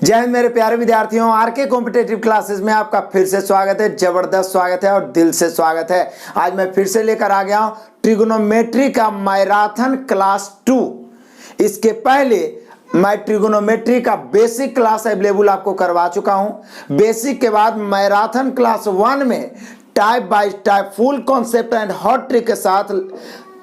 जय हिंद मेरे प्यारे विद्यार्थियों, आरके कॉम्पिटेटिव क्लासेस में आपका फिर से स्वागत है। जबरदस्त स्वागत है और दिल से स्वागत है। आज मैं फिर से लेकर आ गया हूं ट्रिगोनोमेट्री का मैराथन क्लास 2। इसके पहले मैं ट्रिगोनोमेट्री का बेसिक क्लास अवेलेबल आपको करवा चुका हूं। बेसिक के बाद मैराथन क्लास 1 में type bye type full concept and hot trick के साथ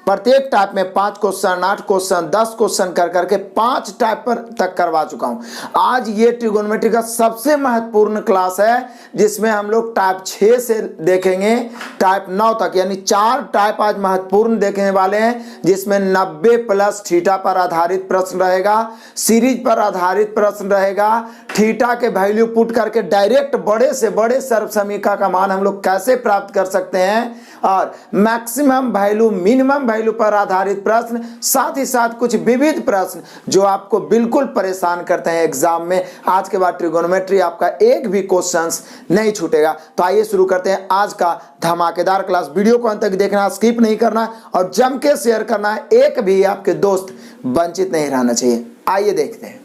प्रत्येक टाइप में 5 क्वेश्चन, 8 क्वेश्चन, 10 क्वेश्चन कर करके 5 टाइप पर तक करवा चुका हूं। आज ये ट्रिगोनोमेट्री का सबसे महत्वपूर्ण क्लास है जिसमें हम लोग टाइप 6 से देखेंगे टाइप 9 तक, यानी 4 टाइप आज महत्वपूर्ण देखने वाले हैं, जिसमें 90 प्लस थीटा पर आधारित प्रश्न रहेगा, सीरीज पर आधारित प्रश्न रहेगा, थीटा के वैल्यू पुट करके डायरेक्ट बड़े से बड़े सर्वसमीकरण का मान हम लोग कैसे प्राप्त कर सकते हैं, और मैक्सिमम वैल्यू मिनिमम वैल्यू पर आधारित प्रश्न, साथ ही साथ कुछ विविध प्रश्न जो आपको बिल्कुल परेशान करते हैं एग्जाम में। आज के बाद ट्रिगोनोमेट्री आपका एक भी क्वेश्चंस नहीं छूटेगा। तो आइए शुरू करते हैं आज का धमाकेदार क्लास। वीडियो को अंत तक देखना, स्किप नहीं करना और जम के शेयर करना, एक भी आपके दोस्त वंचित नहीं रहना चाहिए। आइए देखते हैं।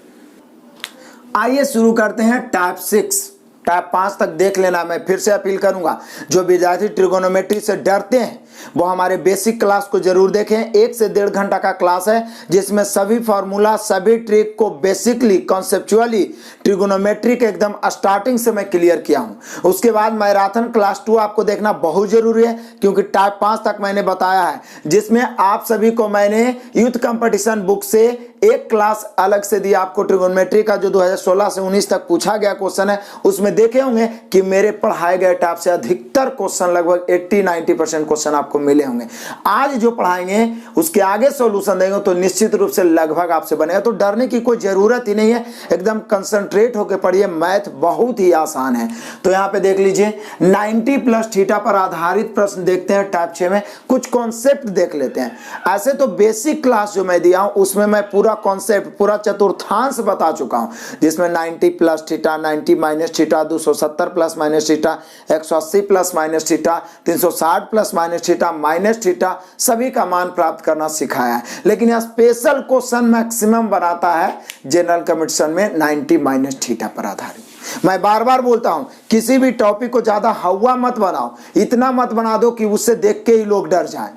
आइए शुरू करते हैं टाइप 6। टाइप 5 तक देख लेना। मैं फिर से अपील करूंगा, जो विद्यार्थी ट्रिगोनोमेट्री से डरते हैं वो हमारे बेसिक क्लास को जरूर देखें। 1 से 1.5 घंटा का क्लास है जिसमें सभी फॉर्मूला, सभी ट्रिक को बेसिकली कॉन्सेप्चुअली ट्रिगोनोमेट्री के एकदम स्टार्टिंग से मैं क्लियर किया हूं। उसके बाद मैराथन क्लास 2 आपको देखना बहुत जरूरी है, क्योंकि टाइप 5 तक मैंने बताया है, जिसमें आप सभी को मैंने यूथ कंपटीशन बुक से एक क्लास अलग से दिया आपको ट्रिगोनोमेट्री का, जो 2016 से 19 तक पूछा गया क्वेश्चन है। उसमें देखे होंगे कि मेरे पढ़ाए गए टाइप से अधिकतर क्वेश्चन, लगभग 80-90% क्वेश्चन आपको मिले होंगे। आज जो पढ़ाएंगे उसके आगे सॉल्यूशन देंगे तो निश्चित रूप से लगभग आपसे बनेगा। तो डरने की कोई जरूरत ही नहीं है, एकदम कंसंट्रेट होकर पढ़िए। मैथ बहुत ही आसान है। तो यहाँ पे देख लीजिए 90 प्लस थीटा पर आधारित प्रश्न देखते हैं टाइप 6 में। कुछ कॉन्सेप्ट देख लेते हैं। ऐसे तो बेसिक क्लास जो मैं दिया हूं उसमें मैं पूरा कॉन्सेप्ट, पूरा चतुर्थांश बता चुका हूं, जिसमें 90 plus theta, 90 minus theta, 270 plus minus theta, 180 plus minus theta, 360 plus minus theta, minus theta, सभी का मान प्राप्त करना सिखाया है। लेकिन यह स्पेशल क्वेश्चन मैक्सिमम बनाता है जनरल कंपटीशन में 90 माइनस थीटा पर आधारित। मैं बार बार बोलता हूं, किसी भी टॉपिक को ज्यादा हवा मत बनाओ, इतना मत बना दो कि उससे देख के ही लोग डर जाएं।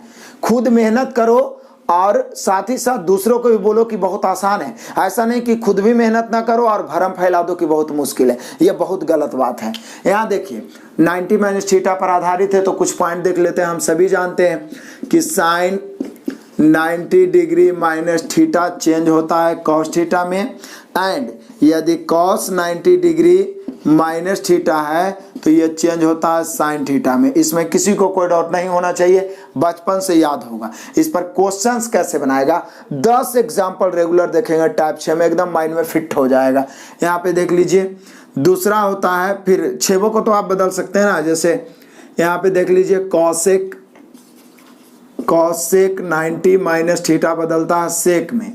खुद मेहनत करो और साथ ही साथ दूसरों को भी बोलो कि बहुत आसान है। ऐसा नहीं कि खुद भी मेहनत ना करो और भरम फैला दो कि बहुत मुश्किल है। यह बहुत गलत बात है। यहाँ देखिए 90 माइनस थीटा पर आधारित है, तो कुछ पॉइंट देख लेते हैं। हम सभी जानते हैं कि sine 90 degree minus theta change होता है कॉस थीटा में, एंड यदि कॉस 90 डिग्री माइनस थीटा है तो ये चेंज होता है साइन थीटा में। इसमें किसी को कोई डाउट नहीं होना चाहिए, बचपन से याद होगा। इस पर क्वेश्चंस कैसे बनाएगा, 10 एग्जांपल रेगुलर देखेंगे टाइप 6 में, एकदम माइंड में फिट हो जाएगा। यहाँ पे देख लीजिए दूसरा होता है, फिर 6 को तो आप बदल सकते हैं ना। जैसे यहाँ पे देख लीजिए कॉसेक 90 माइनस थीटा बदलता है सेक में।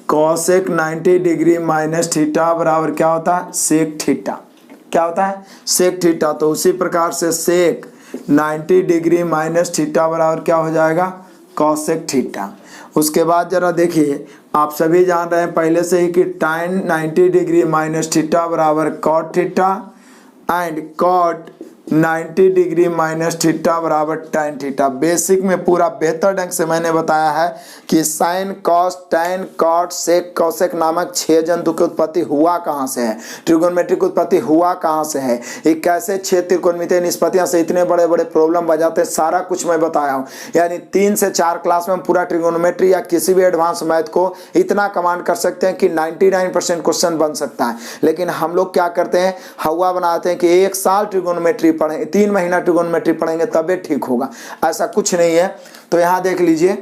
कॉसेक 90 डिग्री माइनस थीटा बराबर क्या होता है, सेक थीटा। क्या होता है, सेक थीटा। तो उसी प्रकार से सेक 90 डिग्री माइनस थीटा बराबर क्या हो जाएगा, कॉसेक थीटा। उसके बाद जरा देखिए, आप सभी जान रहे हैं पहले से ही कि tan 90 डिग्री माइनस थीटा बराबर cot theta, and cot 90 degree minus theta बराबर tan थीटा। बेसिक में पूरा बेहतर ढंग से मैंने बताया है कि sine, cos, tan, cot, sec, cosec नामक 6 जंतु की उत्पत्ति हुआ कहाँ से है, ट्रिगोनोमेट्री की उत्पत्ति हुआ कहाँ से है, ये कैसे 6 त्रिकोणमितीय निष्पत्तियां से इतने बड़े बड़े प्रॉब्लम बजाते, सारा कुछ मैं बताया हूँ। यानी 3 से 4 क्लास में हम पूरा ट्रिगोनोमेट्री या किसी भी एडवांस मैथ को इतना कमांड कर सकते हैं कि 99% क्वेश्चन बन सकता है। लेकिन हम लोग क्या करते हैं, हवा बनाते हैं कि 1 साल ट्रिगोनोमेट्री पढ़ेंगे, 3 महीना ट्रिगोनोमेट्री पढ़ेंगे तबे ठीक होगा। ऐसा कुछ नहीं है। तो यहां देख लीजिए,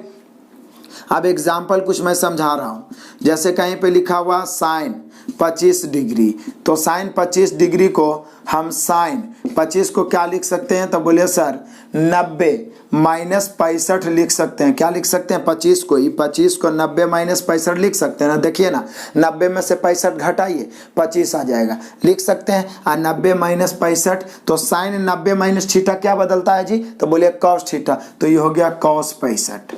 अब एग्जाम्पल कुछ मैं समझा रहा हूं। जैसे कहीं पे लिखा हुआ साइन 25 डिग्री, तो साइन 25 डिग्री को हम साइन 25 को क्या लिख सकते हैं, तो बोलिए सर 90 माइनस 65 लिख सकते हैं। क्या लिख सकते हैं, 25 को, 25 को 90 माइनस 65 लिख सकते हैं ना। देखिए ना, 90 में से 65 घटाइए, 25 आ जाएगा, लिख सकते हैं। 90 माइनस 65, तो साइन 90 माइनस थीटा क्या बदलता है जी, तो बोलिए कॉस थीटा। तो ये हो गया कॉस 65।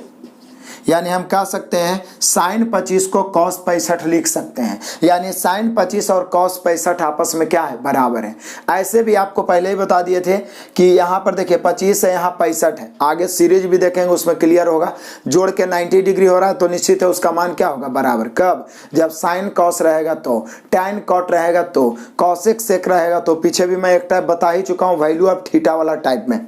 यानी हम कह सकते हैं साइन 25 को कॉस 65 लिख सकते हैं, यानी साइन 25 और कॉस 65 आपस में क्या है, बराबर है। ऐसे भी आपको पहले ही बता दिए थे कि यहाँ पर देखिए 25 है, यहाँ 65 है, आगे सीरीज भी देखेंगे उसमें क्लियर होगा। जोड़ के 90 डिग्री हो रहा है तो निश्चित है उसका मान क्या होगा, बराबर। कब, जब साइन कॉस रहेगा तो, टैन कॉट रहेगा तो, कॉसेक सेक रहेगा तो। पीछे भी मैं एक टाइप बता ही चुका हूँ वैल्यू ऑफ थीटा वाला टाइप में।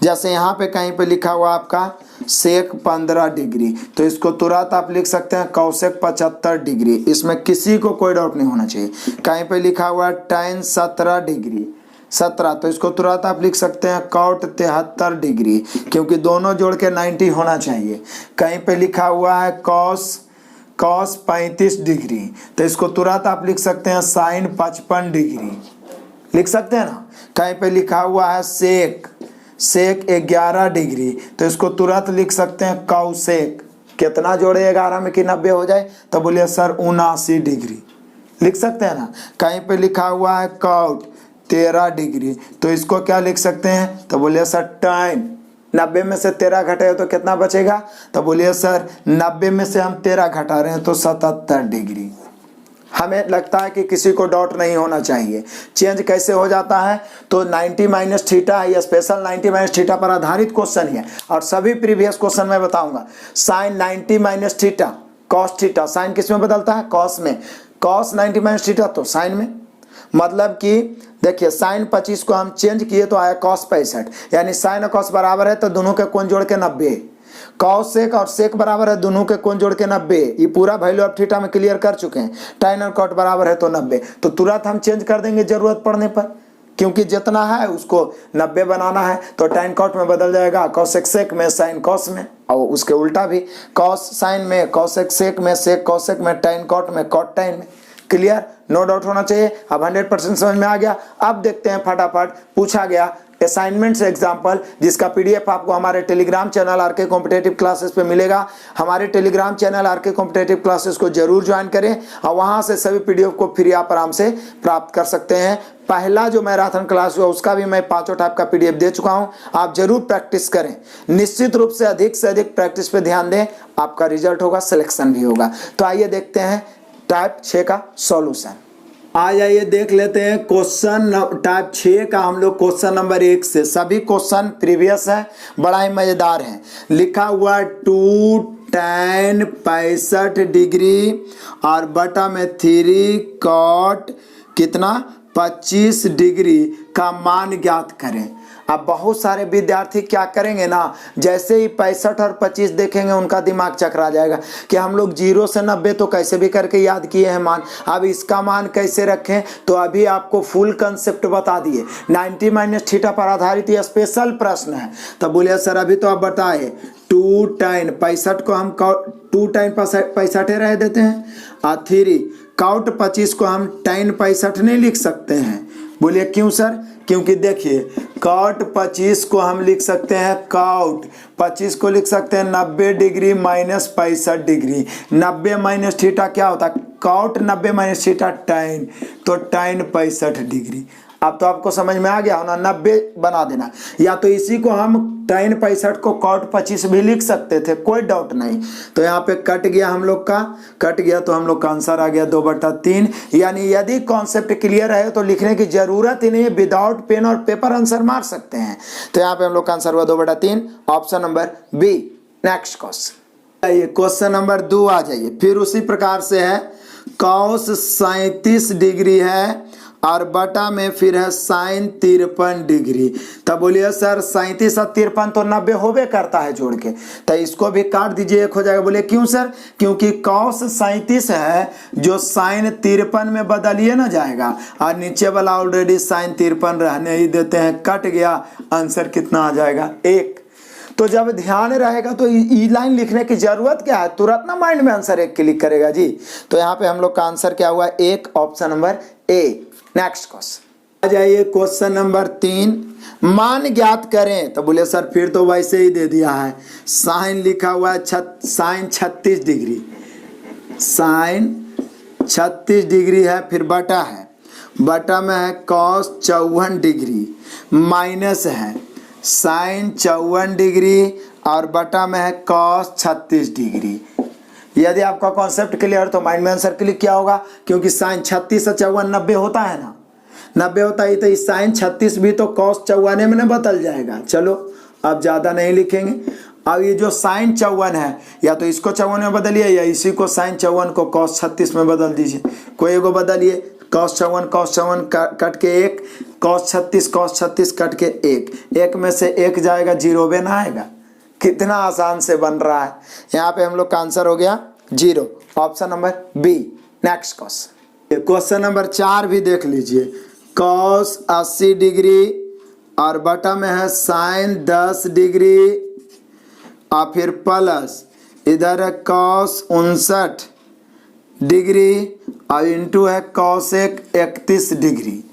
जैसे यहाँ पे कहीं पे लिखा हुआ आपका सेक 15 डिग्री, तो इसको तुरंत आप लिख सकते हैं कौसेक 75 डिग्री, इसमें किसी को कोई डाउट नहीं होना चाहिए। कहीं पे लिखा हुआ है टैन 17 डिग्री 17, तो इसको तुरंत आप लिख सकते हैं कॉट 73 डिग्री, क्योंकि दोनों जोड़ के 90 होना चाहिए। कहीं पे लिखा हुआ है कॉस 35 डिग्री, तो इसको तुरंत आप लिख सकते हैं साइन 55 डिग्री, लिख सकते हैं ना। कहीं पे लिखा हुआ है सेक 11 डिग्री, तो इसको तुरंत लिख सकते हैं कौसेक। कितना जोड़े 11 में कि 90 हो जाए, तो बोलिए सर 79 डिग्री, लिख सकते हैं ना। कहीं पे लिखा हुआ है कॉट 13 डिग्री, तो इसको क्या लिख सकते हैं, तो बोलिए सर टैन 90 में से 13 घटे तो कितना बचेगा, तो बोलिए सर 90 में से हम 13 घटा रहे हैं तो 77 डिग्री। हमें लगता है कि किसी को डाउट नहीं होना चाहिए। चेंज कैसे हो जाता है, तो 90 माइनस थीटा है, ये स्पेशल 90 माइनस थीटा पर आधारित क्वेश्चन है, और सभी प्रीवियस क्वेश्चन में बताऊंगा। Sine 90 minus theta cos theta, sine किस में बदलता है, कॉस में। कॉस 90 माइनस थीटा तो साइन में, मतलब कि देखिए साइन 25 को हम चेंज किए तो आया कॉस 65, यानी साइन और कॉस बराबर है तो दोनों के कोण जोड़ के 90। कॉस सेक और सेक बराबर है, दोनों के कोण जोड़ के 90। ये पूरा वैल्यू ऑफ थीटा में क्लियर कर चुके हैं। टैन और कॉट बराबर है तो 90, तो तुरंत हम चेंज कर देंगे जरूरत पड़ने पर, क्योंकि जितना है उसको 90 बनाना है। तो टैन कॉट में बदल जाएगा कॉसेक सेक में, साइन कॉस में, और उसके उल्टा भी कॉस साइन में, कॉसेक सेक में, सेक कॉसेक में, टैन कॉट में, कॉट टैन में। क्लियर, नो डाउट होना चाहिए। अब 100% समझ में आ गया। अब देखते हैं फटाफट पूछा गया असाइनमेंट से एग्जाम्पल, जिसका पीडीएफ आपको हमारे Telegram channel RK competitive classes पे मिलेगा। हमारे Telegram channel RK competitive classes को जरूर ज्वाइन करें, और वहां से सभी पीडीएफ को फ्री आप आराम से प्राप्त कर सकते हैं। पहला जो मैराथन क्लास हुआ उसका भी मैं 5 टाइप का पीडीएफ दे चुका हूं, आप जरूर प्रैक्टिस करें। निश्चित रूप से अधिक प्रैक्टिस पे ध्यान दें, आपका रिजल्ट होगा, सिलेक्शन भी होगा। तो आइए देखते हैं टाइप 6 का सॉल्यूशन। आ जाइए देख लेते हैं क्वेश्चन टाइप 6 का। हम लोग क्वेश्चन नंबर 1 से, सभी क्वेश्चन प्रीवियस है, बड़ा ही मजेदार है। लिखा हुआ 2 tan 65 डिग्री और बटा में 3 cot कितना 25 डिग्री का मान ज्ञात करें। अब बहुत सारे विद्यार्थी क्या करेंगे ना, जैसे ही 65 और 25 देखेंगे उनका दिमाग चकरा जाएगा कि हम लोग 0 से 90 तो कैसे भी करके याद किए हैं मान, अब इसका मान कैसे रखें। तो अभी आपको फुल कंसेप्ट बता दिए। 90 माइनस थीटा पर आधारित ये स्पेशल प्रश्न है। तो बोलिए सर अभी तो आप बताए 2 tan 65 को हम 2 tan 65 रह देते हैं, और 3 cot 25 को हम tan 65 नहीं लिख सकते हैं। बोलिए क्यों सर, क्योंकि देखिए cot 25 को हम लिख सकते हैं, cot 25 को लिख सकते हैं 90 degree minus 65 degree. 90 minus theta क्या होता है, cot 90 माइनस थीटा tan, तो tan 65 डिग्री। अब तो आपको समझ में आ गया होना, 90 बना देना, या तो इसी को हम tan 65 को cot 25 भी लिख सकते थे, कोई डाउट नहीं। तो यहाँ पे कट गया, हम लोग का कट गया, तो हम लोग का आंसर आ गया 2/3। यानी यदि कॉन्सेप्ट क्लियर है तो लिखने की जरूरत ही नहीं है, विदाउट पेन और पेपर आंसर मार सकते हैं। तो यहाँ पे हम लोग का आंसर हुआ 2/3, option number B. Next question, आइए क्वेश्चन नंबर 2 आ जाइए। फिर उसी प्रकार से है, cos 37 डिग्री है और बटा में फिर है साइन 53 डिग्री। तब बोलिए सर 37 और 53 तो 90 होबे करता है जोड़ के, तो इसको भी काट दीजिए, 1 हो जाएगा। बोले क्यों सर, क्योंकि cos 37 है जो साइन 53 में बदलिए ना जाएगा, और नीचे वाला ऑलरेडी साइन 53 रहने ही देते हैं, कट गया। आंसर कितना आ जाएगा, 1। तो जब ध्यान रहेगा तो ई लाइन लिखने की जरूरत क्या है, तुरंत ना माइंड में आंसर 1 क्लिक करेगा जी। तो यहाँ पे हम लोग का आंसर क्या हुआ, 1, option number A. Next question आ जाइए, क्वेश्चन नंबर 3, मान ज्ञात करें। तो बोले सर फिर तो वैसे ही दे दिया है, साइन लिखा हुआ है साइन 36 डिग्री, साइन 36 डिग्री है, फिर बटा है, बटा में है cos 54 डिग्री, माइनस है साइन 54 डिग्री और बटा में है कॉस 36 डिग्री। यदि आपका कॉन्सेप्ट क्लियर तो माइंड में आंसर क्लिक किया होगा, क्योंकि साइन 36 से 54 90 होता है ना, 90 होता है, तो इस साइन 36 भी तो कॉस 54 में बदल जाएगा। चलो अब ज़्यादा नहीं लिखेंगे। अब ये जो साइन 54 है, या तो इसको 54 में बदलिए या इसी को साइन 54 को कॉस 36 में बदल दीजिए। कोई एगो बदलिए, कॉस 54 कट के 1, कॉस 36 कट के 1 में से 1 जाएगा, 0 बे ना आएगा। कितना आसान से बन रहा है। यहाँ पे हम लोग का आंसर हो गया 0, option number B. Next question number 4 भी देख लीजिए। कॉस 80 डिग्री और बटा में है साइन 10 डिग्री और फिर प्लस इधर है कॉस 59 डिग्री और इंटू है कॉसेक 31 डिग्री।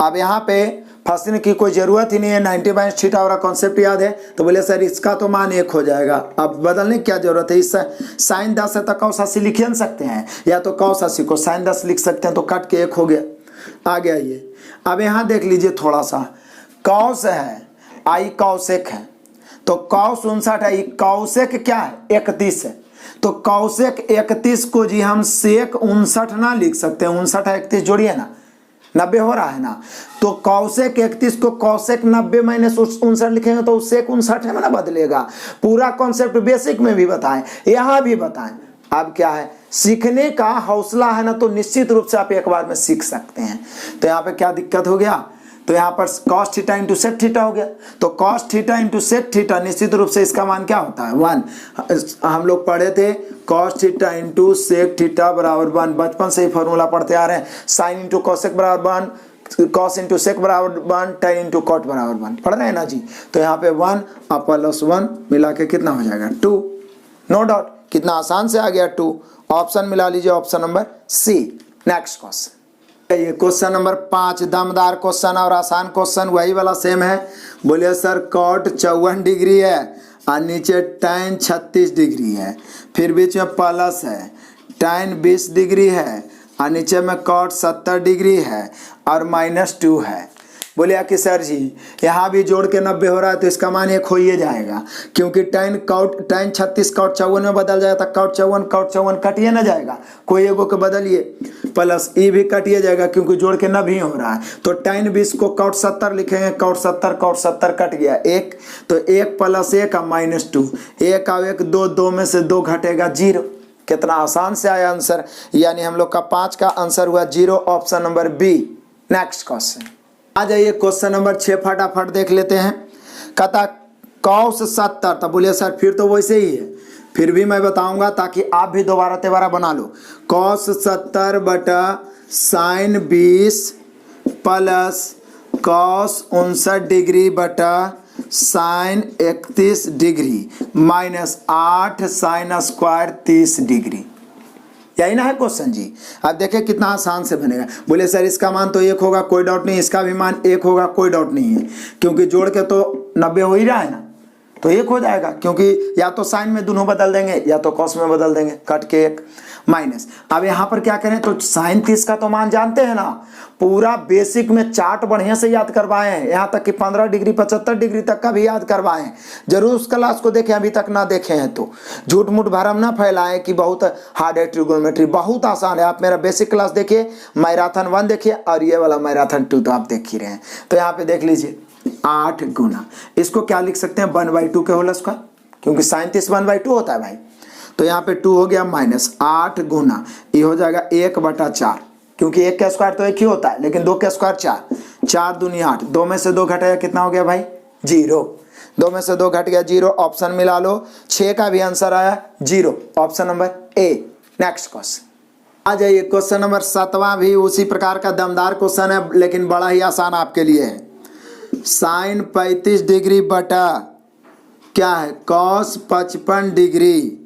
अब यहाँ पे फंसने की कोई ज़रूरत ही नहीं है, 90 बाई थीटा वाला कॉन्सेप्ट याद है। तो बोले सर इसका तो मान 1 हो जाएगा, अब बदलने की क्या जरूरत है। इस साइन 10 है तो कॉस 80 लिख नहीं सकते हैं, या तो कॉस 80 को साइन 10 लिख सकते हैं, तो कट के 1 हो गया, आ गया ये। अब यहाँ देख लीजिए थोड़ा सा, कॉस है आई कॉसेक है, तो कॉस 59 है, कॉसेक क्या है 31 है, तो कॉसेक 31 को जी हम सेक 59 ना लिख सकते हैं। 59 है 31 जोड़िए ना, 90 हो रहा है ना, तो कॉसेक 31 को कॉसेक 90 माइनस 59 लिखेंगे तो सेक 59 में ना बदलेगा। पूरा कॉन्सेप्ट बेसिक में भी बताएं, यहाँ भी बताएं। अब क्या है, सीखने का हौसला है ना, तो निश्चित रूप से आप एक बार में सीख सकते हैं। तो यहाँ पे क्या दिक्कत हो गया, तो यहाँ पर cos theta into sec theta हो गया, तो cos theta into sec theta निश्चित रूप से इसका मान क्या होता है 1। हम लोग पढ़े थे cos theta into sec theta बराबर 1, बचपन से ही फॉर्मूला पढ़ते आ रहे हैं। साइन इंटू कॉसेक बराबर 1, कॉस इंटू सेक बराबर 1, tan इंटू कॉट बराबर 1, पढ़ रहे हैं ना जी। तो यहाँ पे 1 और प्लस 1 मिला के कितना हो जाएगा 2, नो डाउट। कितना आसान से आ गया 2, ऑप्शन मिला लीजिए, option number C. Next question, ये क्वेश्चन नंबर 5 दमदार क्वेश्चन और आसान क्वेश्चन वही वाला सेम है। बोलिए सर कॉट 54 डिग्री है और नीचे tan 36 डिग्री है, फिर बीच में प्लस है, tan 20 डिग्री है और नीचे में कॉट 70 डिग्री है और -2 है। बोलिए कि सर जी यहाँ भी जोड़ के 90 हो रहा है, तो इसका मान 1 हो ही जाएगा, क्योंकि tan 36 कॉट 54 में बदल जाएगा, तो कॉट 54 कटिए ना जाएगा, कोई एगो के बदलिए, प्लस ई भी कटिए जाएगा क्योंकि जोड़ के 90 हो रहा है। तो tan 20 को कॉट 70 लिखेंगे, कॉट 70 कट गया 1, तो 1 प्लस 1 का -2, 1 और 1 2 में से 2 घटेगा 0। कितना आसान से आया आंसर, यानी हम लोग का 5 का आंसर हुआ 0, option number B. Next question आ जाइए, क्वेश्चन नंबर 6 फटाफट देख लेते हैं। कहता कॉस 70, तो बोलिए सर फिर तो वैसे ही है, फिर भी मैं बताऊंगा ताकि आप भी दोबारा बना लो। कॉस 70 बटा साइन 20 प्लस कॉस 59 डिग्री बटा sine 31 degree minus 8 sine square 30 degree. यही ना है क्वेश्चन जी। अब देखिए कितना आसान से बनेगा। बोले सर इसका मान तो 1 होगा, कोई डाउट नहीं, इसका भी मान 1 होगा, कोई डाउट नहीं है, क्योंकि जोड़ के तो 90 हो ही रहा है ना, तो 1 हो जाएगा, क्योंकि या तो साइन में दोनों बदल देंगे या तो कॉस में बदल देंगे, कट के 1 माइनस। अब यहाँ पर क्या करें, तो साइन 30 का तो मान जानते हैं ना, पूरा बेसिक में चार्ट बढ़िया से याद करवाए हैं, यहाँ तक कि 15 डिग्री 75 डिग्री तक का भी याद करवाए हैं। जरूर उस क्लास को देखें, अभी तक ना देखे हैं तो झूठ मूठ भरम ना फैलाएं कि बहुत हार्ड है ट्रिगोनोमेट्री, बहुत आसान है। आप मेरा बेसिक क्लास देखिए, मैराथन 1 देखिए और ये वाला मैराथन 2 तो आप देख ही रहे हैं। तो यहाँ पे देख लीजिए 8 गुना, इसको क्या लिख सकते हैं 1/2 के होल स्क्वायर, क्योंकि साइन 30 1/2 होता है भाई। तो यहाँ पे 2 हो गया माइनस 8 गुना, ये हो जाएगा 1/4, क्योंकि 1 का स्क्वायर तो 1 ही होता है, लेकिन 2 का स्क्वायर 4, 4 दूनी 8, 2 में से 2 घटाया कितना हो गया भाई 0, 2 में से 2 घट गया 0, ऑप्शन मिला लो। 6 का भी आंसर आया 0, option number A. Next question आ जाइए, क्वेश्चन नंबर 7वां भी उसी प्रकार का दमदार क्वेश्चन है, लेकिन बड़ा ही आसान आपके लिए है। साइन 35 डिग्री बटा क्या है कॉस 55 डिग्री,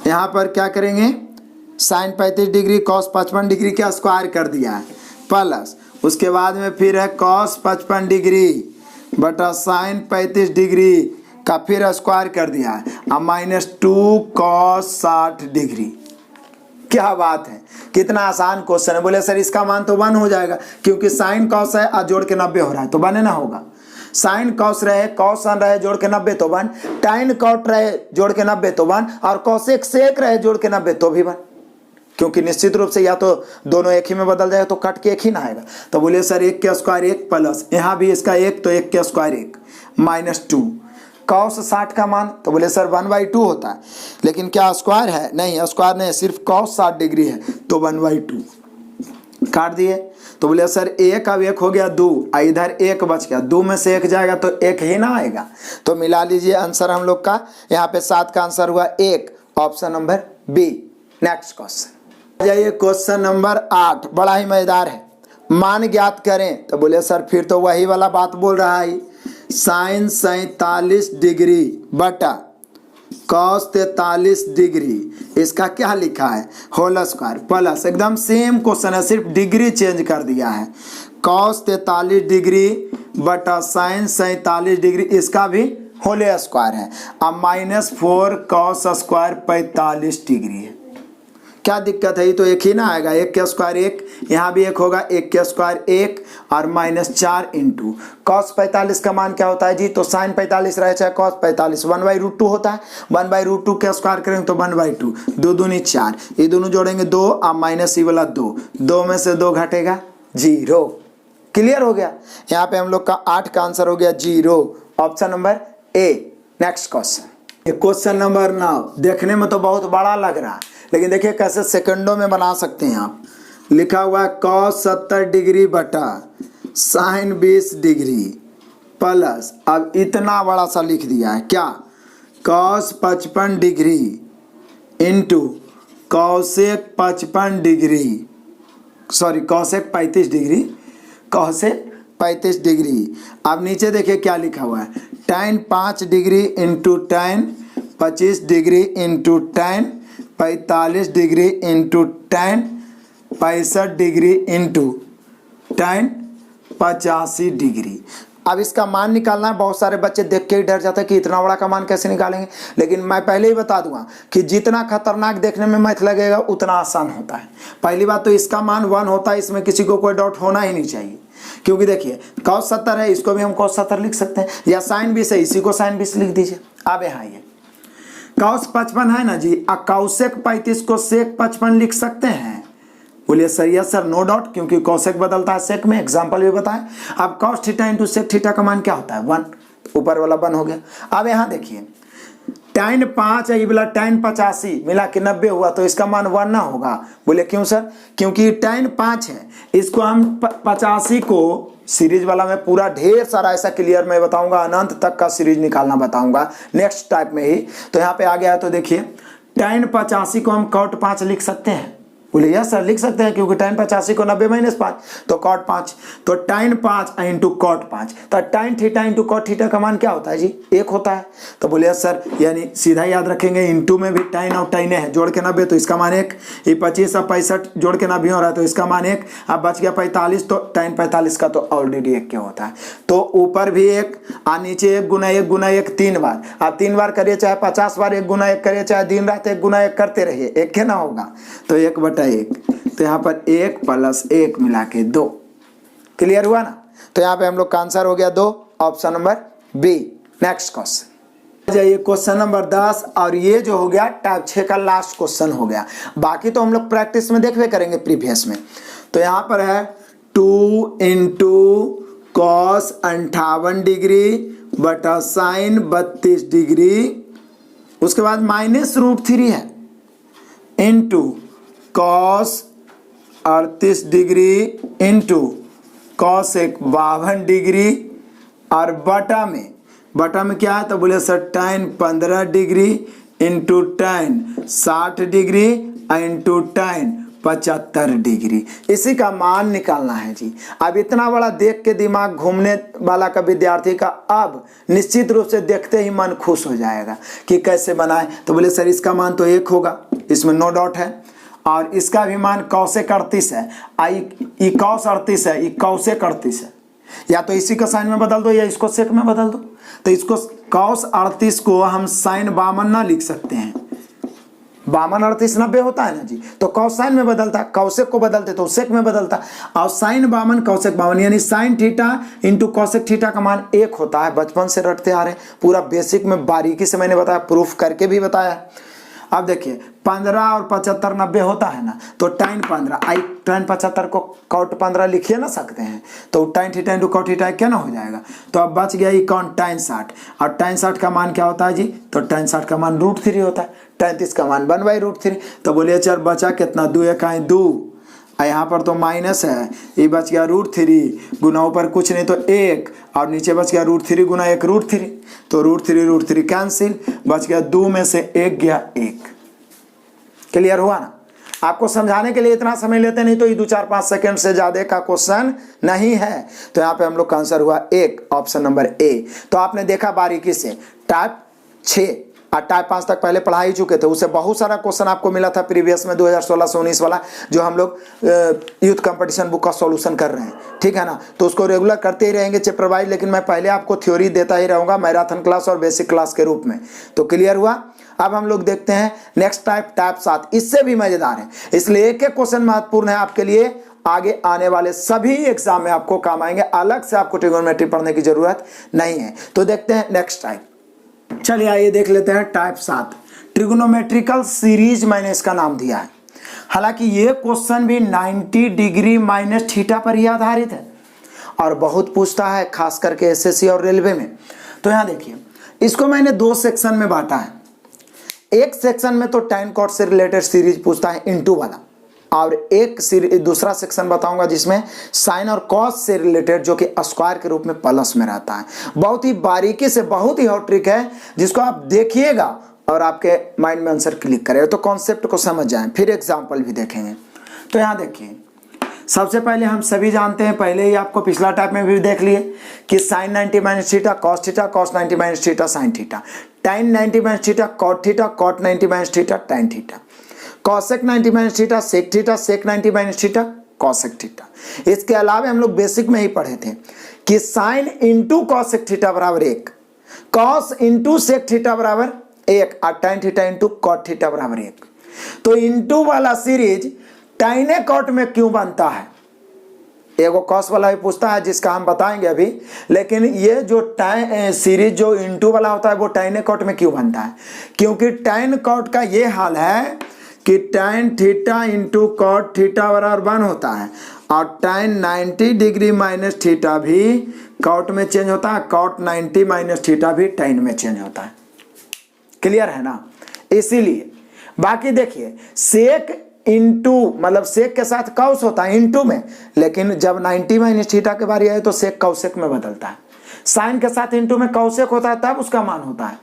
यहाँ पर क्या करेंगे साइन 35 डिग्री कॉस 55 डिग्री का स्क्वायर कर दिया है, प्लस उसके बाद में फिर है कॉस 55 डिग्री बटा साइन 35 डिग्री का फिर स्क्वायर कर दिया है, अब -2 कॉस 60 डिग्री। क्या बात है, कितना आसान क्वेश्चन है। बोले सर इसका मान तो 1 हो जाएगा, क्योंकि साइन कॉस है और जोड़ के 90 हो रहा है, तो 1 ना होगा। साइन कॉस रहे, कॉस सन रहे जोड़ के 90 तो 1, टाइन कॉट रहे जोड़ के 90 तो 1, और कॉसेक सेक रहे जोड़ के 90 तो भी 1, क्योंकि निश्चित रूप से या तो दोनों एक ही में बदल जाएगा तो कट के एक ही ना आएगा। तो बोलिए सर 1 के स्क्वायर 1 प्लस यहाँ भी इसका 1 तो 1 के स्क्वायर 1 माइनस 2 कॉस 60 का मान, तो बोले सर 1/2 होता है, लेकिन क्या स्क्वायर है? नहीं, स्क्वायर नहीं, सिर्फ कॉस 60 डिग्री है तो 1/2 काट दिए। तो बोले सर 1 अब 1 हो गया 2, इधर 1 बच गया, 2 में से 1 जाएगा तो 1 ही ना आएगा। तो मिला लीजिए आंसर हम लोग का, यहाँ पे 7 का आंसर हुआ 1, option number B. Next question जाइए, क्वेश्चन नंबर 8 बड़ा ही मजेदार है। मान ज्ञात करें, तो बोले सर फिर तो वही वाला बात बोल रहा है, साइन 47 डिग्री बटा कॉस 43 डिग्री, इसका क्या लिखा है? होल स्क्वायर प्लस, एकदम सेम क्वेश्चन है, सिर्फ डिग्री चेंज कर दिया है। कॉस 43 डिग्री बटा साइन 47 डिग्री, इसका भी होल स्क्वायर है। अब -4 कॉस स्क्वायर 45 डिग्री है। क्या दिक्कत है? ये तो एक ही ना आएगा, 1 के स्क्वायर 1, यहाँ भी 1 होगा, 1 के स्क्वायर 1 और -4 इंटू कॉस 45 का मान क्या होता है जी? तो साइन 45 रहे चाहे कॉस 45, 1/√2 होता है। 1/√2 के स्क्वायर करेंगे तो 1/2, 2 दूनी 4, ये दोनों जोड़ेंगे 2 और माइनस ये वाला 2, 2 में से 2 घटेगा 0। क्लियर हो गया? यहाँ पे हम लोग का 8 का आंसर हो गया 0, option number A. Next question, question number 9 देखने में तो बहुत बड़ा लग रहा है, लेकिन देखिए कैसे सेकंडों में बना सकते हैं आप। लिखा हुआ है कॉस 70 डिग्री बटा साइन 20 डिग्री प्लस, अब इतना बड़ा सा लिख दिया है क्या? Cos 55 degree into cosec 55 degree, sorry cosec 35 degree, cosec 35 degree. अब नीचे देखिए क्या लिखा हुआ है, tan 5 degree into tan 25 degree into tan 45 degree into tan 65 degree into tan 85 degree. अब इसका मान निकालना है। बहुत सारे बच्चे देख के ही डर जाते हैं कि इतना बड़ा का मान कैसे निकालेंगे, लेकिन मैं पहले ही बता दूंगा कि जितना खतरनाक देखने में मैथ लगेगा उतना आसान होता है। पहली बात तो इसका मान 1 होता है, इसमें किसी को कोई डाउट होना ही नहीं चाहिए, क्योंकि देखिए cos 70 है, इसको भी हम cos 70 लिख सकते हैं, या sin 20 है, इसी को sin 20 लिख दीजिए। अब यहाँ ये cos 55 है ना जी, cosec 35 को sec 55 लिख सकते हैं। बोलिए sir yes sir, no doubt, क्योंकि cosec बदलता है sec में, एग्जाम्पल भी बताएं। अब cos theta into sec theta का मान क्या होता है? 1, ऊपर वाला 1 हो गया। अब यहाँ देखिए tan 5 है, ये बोला tan 85 मिला के 90 हुआ, तो इसका मान 1 ना होगा। बोले क्यों सर? क्योंकि tan 5 है, इसको हम 85 को सीरीज वाला में पूरा ढेर सारा ऐसा क्लियर मैं बताऊंगा, अनंत तक का सीरीज निकालना बताऊंगा नेक्स्ट टाइप में ही। तो यहाँ पे आ गया है, तो देखिए tan 85 को हम cot 5 लिख सकते हैं। बोले यस सर लिख सकते हैं, क्योंकि tan 85 को 90 - 5 तो cot 5, तो tan 5 इंटू cot 5, तो tan theta into cot theta का मान क्या होता है जी? 1 होता है। तो बोले यस सर, यानी सीधा याद रखेंगे, इंटू में भी tan और tan है, जोड़ के 90 तो इसका मान 1, ये 25 और 65 जोड़ के 90 हो रहा है तो इसका मान 1, अब बच गया 45, तो tan 45 का तो ऑलरेडी 1 क्या होता है। तो ऊपर भी 1 और नीचे 1 गुना 1 गुना 1 3 बार, आप 3 बार करिए, चाहे 50 बार 1 गुना 1 करिए, चाहे दिन रात 1 गुना 1 करते रहिए, 1 के ना होगा, तो 1/1। तो यहाँ पर 1 + 1 मिला के 2। क्लियर हुआ ना? तो यहाँ पे हम लोग का आंसर हो गया 2, option number B. Next question जाइए, क्वेश्चन नंबर 10, और ये जो हो गया टाइप 6 का लास्ट क्वेश्चन हो गया। बाकी तो हम लोग प्रैक्टिस में देखवे करेंगे प्रीवियस में। तो यहाँ पर है 2 इंटू कॉस 58 डिग्री बटा साइन 32 डिग्री, उसके बाद -√3 है into cos 38 degree into cos 52 degree, और बटा में क्या है? तो बोले sir tan 15 degree into tan 60 degree into tan 75 degree. इसी का मान निकालना है जी। अब इतना बड़ा देख के दिमाग घूमने वाला का विद्यार्थी का अब निश्चित रूप से देखते ही मन खुश हो जाएगा कि कैसे बनाए। तो बोले सर इसका मान तो 1 होगा, इसमें नो डाउट है, और इसका भी मान कॉसेक 38 है, ई कॉस 38 है, ई कॉसेक 38 है, या तो इसी का साइन में बदल दो या इसको सेक में बदल दो। तो इसको कॉस 38 को हम साइन 52 ना लिख सकते हैं, बामन 38 90 होता है ना जी, तो कॉसाइन में बदलता, कौसेक को बदलते तो सेक में बदलता। और साइन बामन कौसेक बामन, यानी साइन थीटा इंटू कौसेक थीटा का मान 1 होता है। बचपन से रटते आ रहे हैं, पूरा बेसिक में बारीकी से मैंने बताया, प्रूफ करके भी बताया। अब देखिए 15 और 75 90 होता है ना, तो tan 15 आई tan 75 को cot 15 लिखिए ना सकते हैं, तो tan theta into cot theta क्या ना हो जाएगा। तो अब बच गया ये कौन, tan 60। और tan 60 का मान क्या होता है जी, तो tan 60 का मान √3 होता है, tan 30 का मान 1/√3। तो बोलिए चल बचा कितना, 2 1 2, यहाँ पर तो माइनस है, ये बच गया √3 गुना ऊपर कुछ नहीं तो 1, और नीचे बच गया √3 गुना 1 √3, तो √3 कैंसिल, बच गया 2 में से 1 गया 1। क्लियर हुआ ना। आपको समझाने के लिए इतना समय लेते नहीं तो ये 2 4 5 सेकंड से ज्यादा का क्वेश्चन नहीं है। तो यहाँ पे हम लोग का आंसर हुआ 1, ऑप्शन नंबर ए। तो आपने देखा बारीकी से टाइप 6 और टाइप 5 तक पहले पढ़ा ही चुके थे, उससे बहुत सारा क्वेश्चन आपको मिला था प्रीवियस में 2016 से 19 वाला, जो हम लोग यूथ कंपटीशन बुक का सॉल्यूशन कर रहे हैं, ठीक है ना। तो उसको रेगुलर करते ही रहेंगे चैप्टर वाइज, लेकिन मैं पहले आपको थ्योरी देता ही रहूंगा मैराथन क्लास और बेसिक क्लास के रूप में। तो क्लियर हुआ। अब हम लोग देखते हैं नेक्स्ट टाइप, टाइप 7, इससे भी मजेदार है, इसलिए एक एक क्वेश्चन महत्वपूर्ण है आपके लिए, आगे आने वाले सभी एग्जाम में आपको काम आएंगे, अलग से आपको ट्रिगोनोमेट्री पढ़ने की जरूरत नहीं है। तो देखते हैं नेक्स्ट टाइप। चलिए आइए देख लेते हैं टाइप 7, ट्रिगोनोमेट्रिकल सीरीज मैंने इसका नाम दिया है। हालांकि ये क्वेश्चन भी 90 डिग्री माइनस थीटा पर ही आधारित है और बहुत पूछता है, खास करके एसएससी और रेलवे में। तो यहां देखिए, इसको मैंने 2 सेक्शन में बांटा है। एक सेक्शन में तो tan cot से रिलेटेड सीरीज पूछता है इनटू वाला, और एक दूसरा सेक्शन बताऊंगा जिसमें साइन और कॉस से रिलेटेड, जो कि स्क्वायर के रूप में प्लस में रहता है। बहुत ही बारीकी से, बहुत ही हॉट ट्रिक है, जिसको आप देखिएगा और आपके माइंड में आंसर क्लिक करेगा, तो कॉन्सेप्ट को समझ जाएं, फिर एग्जाम्पल भी देखेंगे। तो यहाँ देखिए, सबसे पहले हम सभी जानते हैं, पहले ही आपको पिछला टाइप में भी देख लिए कि sine 90 minus theta cos theta, cos 90 minus theta sine theta, tan 90 minus theta cot theta, cot 90 minus theta tan theta, cosec 90 minus theta sec theta, sec 90 minus theta cosec theta. इसके अलावा हम लोग basic में ही पढ़े थे कि sine into cosec theta बराबर 1, cos into sec theta बराबर 1, और tan theta into cot theta बराबर 1। तो इंटू वाला सीरीज टाइने कॉट में क्यों बनता है, एगो कॉस वाला भी पूछता है जिसका हम बताएंगे अभी, लेकिन ये जो सीरीज जो इंटू वाला होता है वो टाइने कॉट में क्यों बनता है, क्योंकि टाइन कॉट का ये हाल है कि tan theta into cot theta बराबर 1 होता है, और tan 90 डिग्री माइनस थीटा भी कॉट में चेंज होता है, कॉट 90 माइनस थीटा भी tan में चेंज होता है। क्लियर है ना। इसीलिए बाकी देखिए, सेक इंटू मतलब सेक के साथ कॉस होता है इंटू में, लेकिन जब 90 माइनस थीटा के बारी आए तो सेक कौसेक में बदलता है। साइन के साथ इंटू में कौसेक होता है तब उसका मान होता है,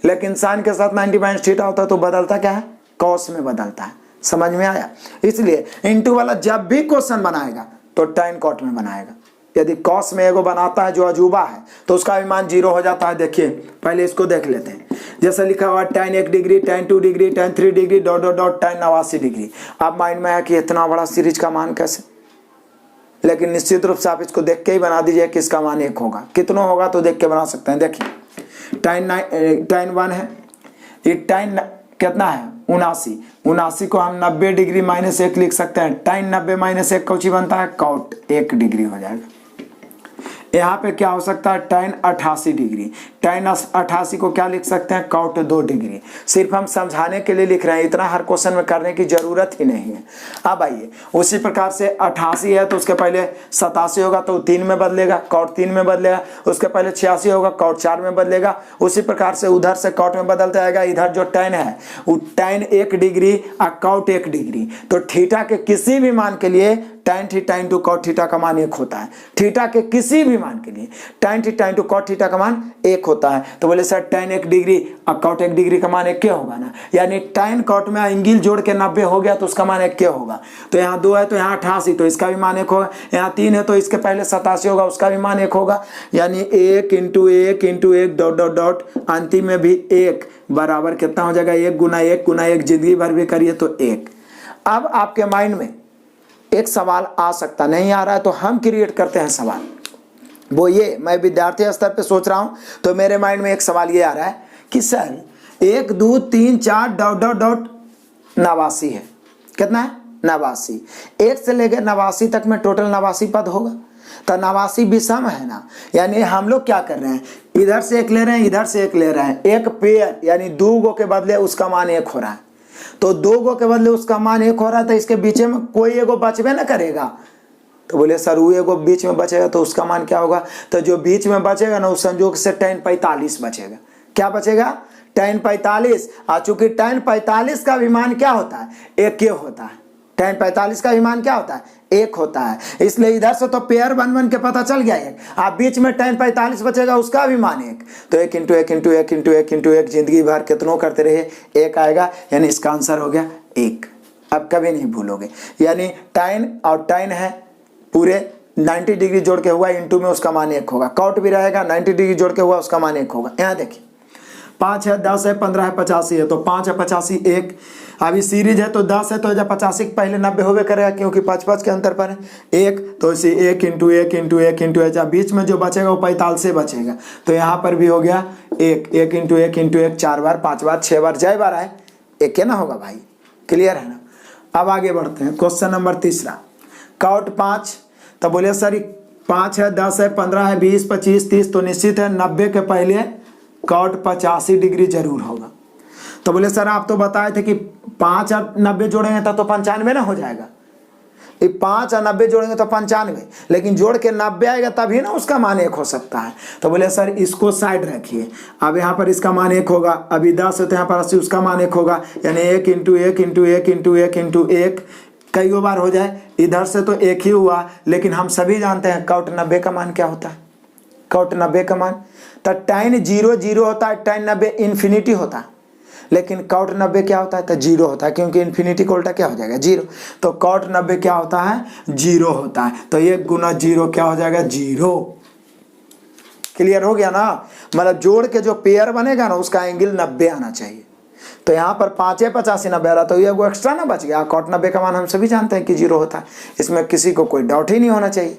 लेकिन साइन के साथ 90 माइनस थीटा होता है तो बदलता क्या है, कॉस में बदलता है। समझ में आया। इसलिए इंटू वाला जब भी क्वेश्चन बनाएगा तो tan cot में बनाएगा। यदि कॉस में एगो बनाता है जो अजूबा है तो उसका भी मान 0 हो जाता है। देखिए पहले इसको देख लेते हैं, जैसे लिखा हुआ tan 1 degree, tan 2 degree, tan 3 degree dot dot dot tan 89 degree. अब माइंड में आया कि इतना बड़ा सीरीज का मान कैसे, लेकिन निश्चित रूप से आप इसको देख के ही बना दीजिए कि इसका मान 1 होगा। कितना होगा तो देख के बना सकते हैं। देखिए tan 1 है, ये tan कितना है 79 को हम 90 डिग्री माइनस 1 लिख सकते हैं। tan 90 माइनस 1 कौची बनता है, cot 1 डिग्री हो जाएगा। यहाँ पे क्या हो सकता है, tan 88 डिग्री, tan 88 को क्या लिख सकते हैं, cot 2 डिग्री। सिर्फ हम समझाने के लिए लिख रहे हैं, इतना हर क्वेश्चन में करने की जरूरत ही नहीं है। अब आइए उसी प्रकार से 88 है तो उसके पहले 87 होगा तो 3 में बदलेगा, cot 3 में बदलेगा। उसके पहले 86 होगा, cot 4 में बदलेगा। उसी प्रकार से उधर से cot में बदलते आएगा। इधर जो tan है वो tan 1 डिग्री और cot 1 डिग्री। तो थीटा के किसी भी मान के लिए tan theta into cot theta का मान 1 होता है। थीटा के किसी भी मान के लिए tan theta into cot theta का मान 1 होता है। तो बोले सर tan 1 डिग्री और cot 1 डिग्री का मान 1 क्या होगा ना, यानी tan cot में एंगल जोड़ के 90 हो गया तो उसका मान 1 क्या होगा। तो यहाँ 2 है तो यहाँ 88 तो इसका भी मान 1 होगा। यहाँ 3 है तो इसके पहले 87 होगा, उसका भी मान 1 होगा। यानी 1 into 1 into 1 dot dot dot अंतिम में भी 1 बराबर कितना हो जाएगा, 1 गुना 1 गुना 1, जिंदगी भर भी करिए तो 1। अब आपके माइंड में एक सवाल आ सकता, नहीं आ रहा है तो हम क्रिएट करते हैं सवाल। वो ये, मैं विद्यार्थी स्तर पे सोच रहा हूं तो मेरे माइंड में एक सवाल ये आ रहा है कि सर 1 2 3 4 डॉट डॉट डॉट 89 है। कितना है? 89। 1 से लेकर 89 तक में टोटल 89 पद होगा। तो 89 विषम है ना, यानी हम लोग क्या कर रहे हैं, इधर से एक ले रहे हैं, इधर से एक ले रहे हैं। एक पेयर यानी 2 गो के बदले उसका मान 1 हो रहा है। तो 2 गो के बदले उसका मान 1 हो रहा है, तो इसके बीच में कोई एगो बचबे ना करेगा। तो बोले सर वो एगो बीच में बचेगा तो उसका मान क्या होगा? तो जो बीच में बचेगा ना उस संयोग से tan 45 बचेगा। क्या बचेगा? tan 45। चूंकि tan 45 का भी मान क्या होता है? 1 होता है। tan 45 का भी मान क्या होता है? 1 होता है। इसलिए इधर से तो पेयर बन के पता चल गया है। आप बीच में tan 45 बचेगा, उसका भी मान 1। तो 1 × 1 × 1 × 1 × 1 जिंदगी भर कितनों करते रहे, 1 आएगा। यानी इसका आंसर हो गया 1। अब कभी नहीं भूलोगे। यानी tan और tan है पूरे 90 डिग्री जोड़ के हुआ, इंटू में उसका मान 1 होगा। कॉट भी रहेगा, 90 डिग्री जोड़ के हुआ उसका मान 1 होगा। यहाँ देखिए 5 है, 10 है, 15 है, 85 है। तो 5 है, 85, 1। अभी सीरीज है तो 10 है तो जब 85 के पहले 90 होवे करेगा, क्योंकि 5 के अंतर पर है 1। तो इसे 1 × 1 × 1 × 1। बीच में जो बचेगा वो 45 से बचेगा। तो यहाँ पर भी हो गया 1 × 1 × 1 4 बार, 5 बार, 6 बार, जय बार है 1 के ना होगा भाई। क्लियर है ना? अब आगे बढ़ते हैं। Question number 3, cot 5। तो बोले सर 5 है, 10 है, 15 है, 20, 25, 30। तो निश्चित है 90 के पहले कॉट 85 डिग्री जरूर होगा। तो बोले सर आप तो बताए थे कि 5 और 90 जोड़ेंगे तो 95 ना हो जाएगा। 5 और 90 जोड़ेंगे तो 95, लेकिन जोड़ के 90 आएगा तभी ना उसका मान 1 हो सकता है। तो बोले सर इसको साइड रखिए। अब यहाँ पर इसका मान 1 होगा। अभी 10 है तो यहाँ पर 80, उसका मान 1 होगा। यानी 1 × 1 × 1 × 1 × 1 कई बार हो जाए। इधर से तो 1 ही हुआ, लेकिन हम सभी जानते हैं कॉट 90 का मान क्या होता है। कॉट 90 का मान तो tan 0 0 होता है, tan 90 इन्फिनिटी होता है। लेकिन कॉट 90 क्या होता है? तो 0 होता है, क्योंकि इन्फिनिटी का उल्टा क्या हो जाएगा? 0। तो कॉट 90 क्या होता है? 0 होता है। तो 1 × 0 क्या हो जाएगा? 0। क्लियर हो गया ना? मतलब जोड़ के जो पेयर बनेगा ना उसका एंगल 90 आना चाहिए। तो यहाँ पर 5 है, 85, 90 आ रहा, तो ये वो एक्स्ट्रा ना बच गया। कॉट 90 का मान हम सभी जानते हैं कि 0 होता है। इसमें किसी को कोई डाउट ही नहीं होना चाहिए।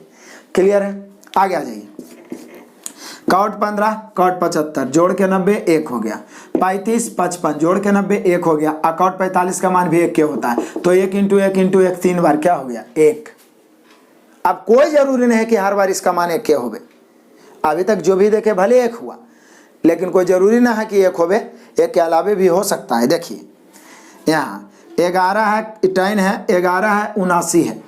क्लियर है? आगे आ जाइए। कॉट 15, कॉट 75 जोड़ के 90 1 हो गया। 35, 55 जोड़ के 90 1 हो गया। कॉट 45 का मान भी 1 के होता है। तो 1 × 1 × 1 3 बार क्या हो गया? 1। अब कोई जरूरी नहीं है कि हर बार इसका मान 1 के होवे। अभी तक जो भी देखे भले 1 हुआ, लेकिन कोई जरूरी ना है कि 1 होवे, 1 के अलावे भी हो सकता है। देखिए यहाँ 11 है, tan है 11 है, 79 है,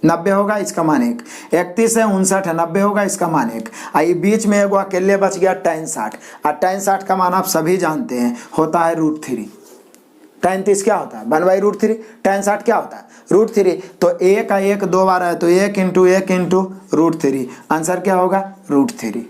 90 होगा, इसका मान 1। 31 है, 59 है, 90 होगा, इसका मान 1। आई बीच में एगो अकेले बच गया tan 60। और tan 60 का मान आप सभी जानते हैं होता है √3। tan 30 क्या होता है? 1/√3। tan 60 क्या होता है? √3। तो 1 का 1 2 बार है, तो 1 × 1 × √3। आंसर क्या होगा? √3।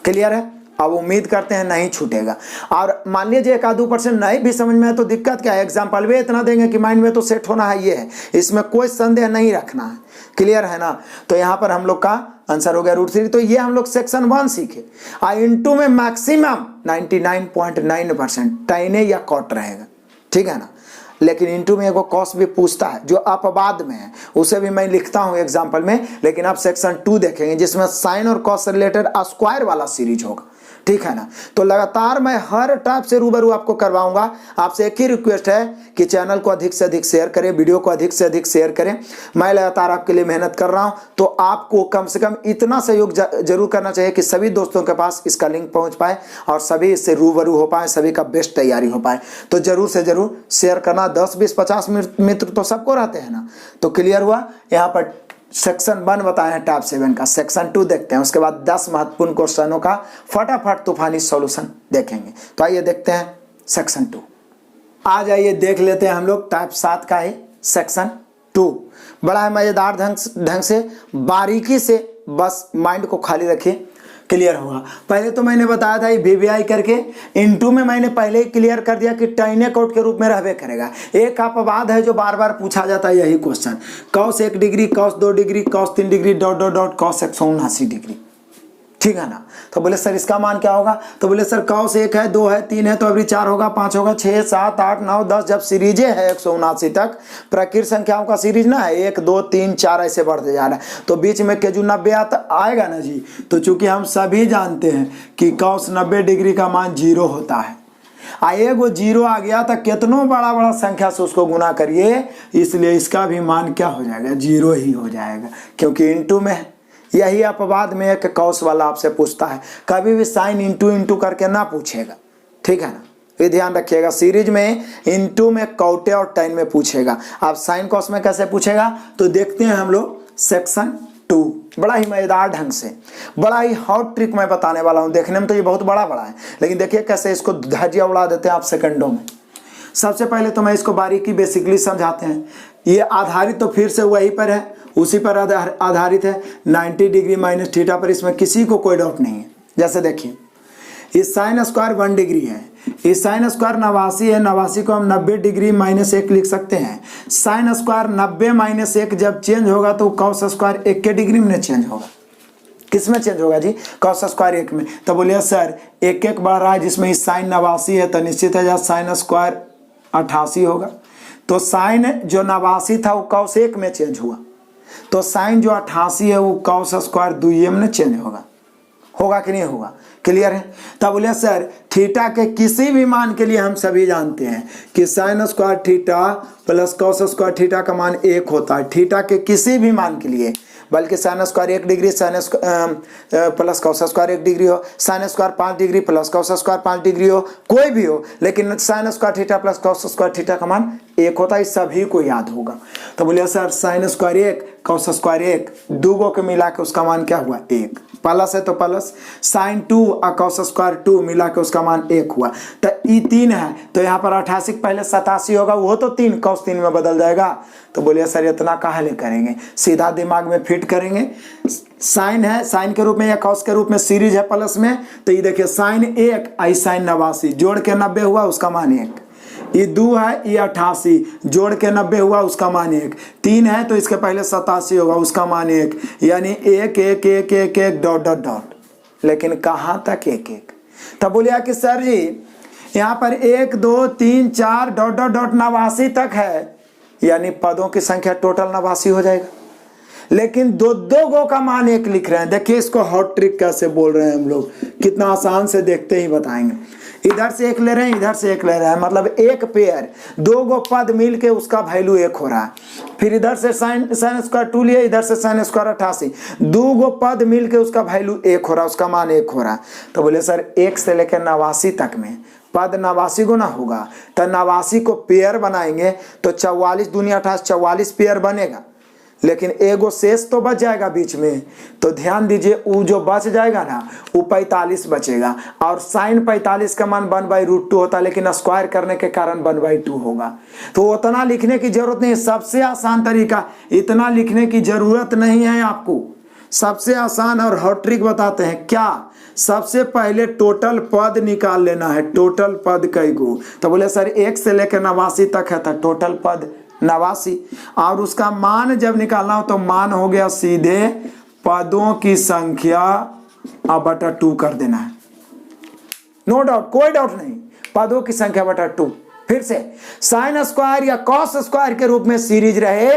क्लियर है? अब उम्मीद करते हैं नहीं छूटेगा। और मान लीजिए 1-2% नहीं भी समझ में है तो दिक्कत क्या है? एग्जाम्पल भी इतना देंगे कि माइंड में तो सेट होना है, ये है, इसमें कोई संदेह नहीं रखना है। क्लियर है ना? तो यहाँ पर हम लोग का आंसर हो गया √3। तो ये हम लोग सेक्शन 1 सीखे। इंटू में मैक्सिमम 99.9% tan या कॉट रहेगा। ठीक है ना? लेकिन इंटू में एगो कॉस भी पूछता है जो अपवाद में है, उसे भी मैं लिखता हूं एग्जाम्पल में। लेकिन आप सेक्शन 2 देखेंगे जिसमें साइन और कॉस से रिलेटेड स्क्वायर वाला सीरीज होगा। ठीक है ना? तो लगातार मैं हर टाइप से रूबरू आपको करवाऊंगा। आपसे एक ही रिक्वेस्ट है कि चैनल को अधिक से अधिक शेयर करें, वीडियो को अधिक से अधिक शेयर करें। मैं लगातार आपके लिए मेहनत कर रहा हूं, तो आपको कम से कम इतना सहयोग जरूर करना चाहिए कि सभी दोस्तों के पास इसका लिंक पहुंच पाए और सभी इससे रूबरू हो पाए, सभी का बेस्ट तैयारी हो पाए। तो जरूर से जरूर शेयर करना। 10, 20, 50 मित्र तो सबको रहते हैं ना। तो क्लियर हुआ? यहाँ पर सेक्शन 1 बताए हैं टाइप 7 का। सेक्शन 2 देखते हैं, उसके बाद 10 महत्वपूर्ण क्वेश्चनों का फटाफट तूफानी सॉल्यूशन देखेंगे। तो आइए देखते हैं सेक्शन 2। आ जाइए देख लेते हैं हम लोग टाइप 7 का ही सेक्शन 2। बड़ा है मजेदार ढंग से बारीकी से, बस माइंड को खाली रखिए। क्लियर होगा? पहले तो मैंने बताया था VBI करके, इंटू में मैंने पहले ही क्लियर कर दिया कि tan कॉट के रूप में रहबे करेगा। एक अपवाद है जो बार बार पूछा जाता है, यही question. cos 1 degree, cos 2 degree, cos 3 degree, ... cos 179 degree. ठीक है ना? तो बोले सर इसका मान क्या होगा? तो बोले सर cos 1 है, 2 है, 3 है, तो अभी 4 होगा, 5 होगा, 6, 7, 8, 9, 10। जब सीरीजे है 179 तक, प्रकृत संख्याओं का सीरीज ना है, 1, 2, 3, 4 ऐसे बढ़ते जा रहा है। तो बीच में के जो 90 आएगा ना जी, तो चूंकि हम सभी जानते हैं कि cos 90 डिग्री का मान 0 होता है। आए वो जीरो आ गया तो कितनों बड़ा बड़ा संख्या से उसको गुना करिए, इसलिए इसका भी मान क्या हो जाएगा, जीरो ही हो जाएगा, क्योंकि इंटू में है। यही अपवाद में एक कौस वाला आपसे पूछता है, कभी भी साइन इंटू इंटू करके ना पूछेगा, ठीक है ना, ये ध्यान रखिएगा। सीरीज में इंटू में कौटे और टेन में पूछेगा। आप साइन कॉस में कैसे पूछेगा तो देखते हैं हम लोग सेक्शन 2, बड़ा ही मजेदार ढंग से, बड़ा ही हॉट ट्रिक मैं बताने वाला हूं। देखने में तो ये बहुत बड़ा है, लेकिन देखिए कैसे इसको धज्जियां उड़ा देते हैं आप सेकंडों में। सबसे पहले तो मैं इसको बारीकी बेसिकली समझाते हैं। ये आधारित तो फिर से वही पर है, उसी पर आधारित है 90 डिग्री माइनस थीटा पर, इसमें किसी को कोई डाउट नहीं है। जैसे देखिए इस साइन स्क्वायर 1 डिग्री है, इस साइन स्क्वायर 89 है, 89 को हम 90 डिग्री माइनस 1 लिख सकते हैं। साइन स्क्वायर 90 माइनस 1 जब चेंज होगा तो कॉस स्क्वायर 1 के डिग्री में चेंज होगा। किस में चेंज होगा जी, कॉस स्क्वायर 1 में। तो बोलिए सर 1 बढ़ रहा है जिसमें इस साइन 89 है तो निश्चित है जब साइन स्क्वायर 88 होगा। तो साइन जो 89 था वो कॉस 1 में चेंज हुआ, तो साइन जो 88 है वो कॉस स्क्वायर 2 में चेंज होगा कि नहीं होगा, क्लियर है। तब बोलिए सर थीटा के किसी भी मान के लिए हम सभी जानते हैं कि sign square theta plus cos square theta का मान 1 होता है, थीटा के किसी भी मान के लिए, बल्कि sine square 1 degree sine plus cos square 1 degree हो, sine square 5 degree plus cos square 5 degree हो, कोई भी हो, लेकिन sine square theta plus cos square theta का मान 1 होता है, सभी को याद होगा। तो बोलिए sir sign square 1 cos square 1 दो को मिला के उसका मान क्या हुआ 1, प्लस है तो प्लस, साइन 2 और कॉस स्क्वायर 2 मिला के उसका मान 1 हुआ। तो ई 3 है तो यहाँ पर 88 पहले 87 होगा, वो तो 3 कॉस 3 में बदल जाएगा। तो बोलिए सर इतना कहाँ ले करेंगे, सीधा दिमाग में फिट करेंगे। साइन है साइन के रूप में या कॉस के रूप में, सीरीज है प्लस में, तो ये देखिए साइन 1 आई साइन 89 जोड़ के 90 हुआ उसका मान 1, ये 2 है ये 88 जोड़ के 90 हुआ उसका मान 1, 3 है तो इसके पहले 87 होगा उसका मान 1, यानी 1 1 1 1 1 डॉट डॉट डॉट, लेकिन कहाँ तक 1 1। तब बोलिए कि सर जी यहाँ पर 1 2 3 4 डॉट डॉट डॉट 89 तक है, यानी पदों की संख्या टोटल 89 हो जाएगा, लेकिन दो गो का मान 1 लिख रहे हैं। देखिए इसको हॉट ट्रिक कैसे बोल रहे हैं हम लोग, कितना आसान से देखते ही बताएंगे। इधर से 1 ले रहे हैं इधर से 1 ले रहे हैं, मतलब एक पेयर 2 गो पद मिल के उसका वैल्यू 1 हो रहा है। फिर इधर से साइन स्क्वायर 2 लिए, इधर से साइन स्क्वायर 88, 2 गो पद मिल के उसका वैल्यू 1 हो रहा है, उसका मान 1 हो रहा है। तो बोले सर 1 से लेकर 89 तक में पद 89 गुना होगा, तो 89 को पेयर बनाएंगे तो 44 दूनी 28 44 पेयर बनेगा, लेकिन एगो शेष तो बच जाएगा बीच में। तो ध्यान दीजिए वो जो बच जाएगा ना वो 45 बचेगा, और साइन 45 का मान 1/√2 होता है, लेकिन स्क्वायर करने के कारण 1/2 होगा। तो उतना लिखने की जरूरत नहीं है, सबसे आसान तरीका, इतना लिखने की जरूरत नहीं है आपको। सबसे आसान और हॉट ट्रिक बताते हैं क्या, सबसे पहले टोटल पद निकाल लेना है, टोटल पद कई गो। तो बोले सर 1 से लेकर 89 तक है तो टोटल पद 89, और उसका मान जब निकालना हो तो मान हो गया सीधे पदों की संख्या बटा 2 कर देना है, नो डाउट, कोई डाउट नहीं, पदों की संख्या बटा 2। फिर से साइन स्क्वायर या कॉस स्क्वायर के रूप में सीरीज रहे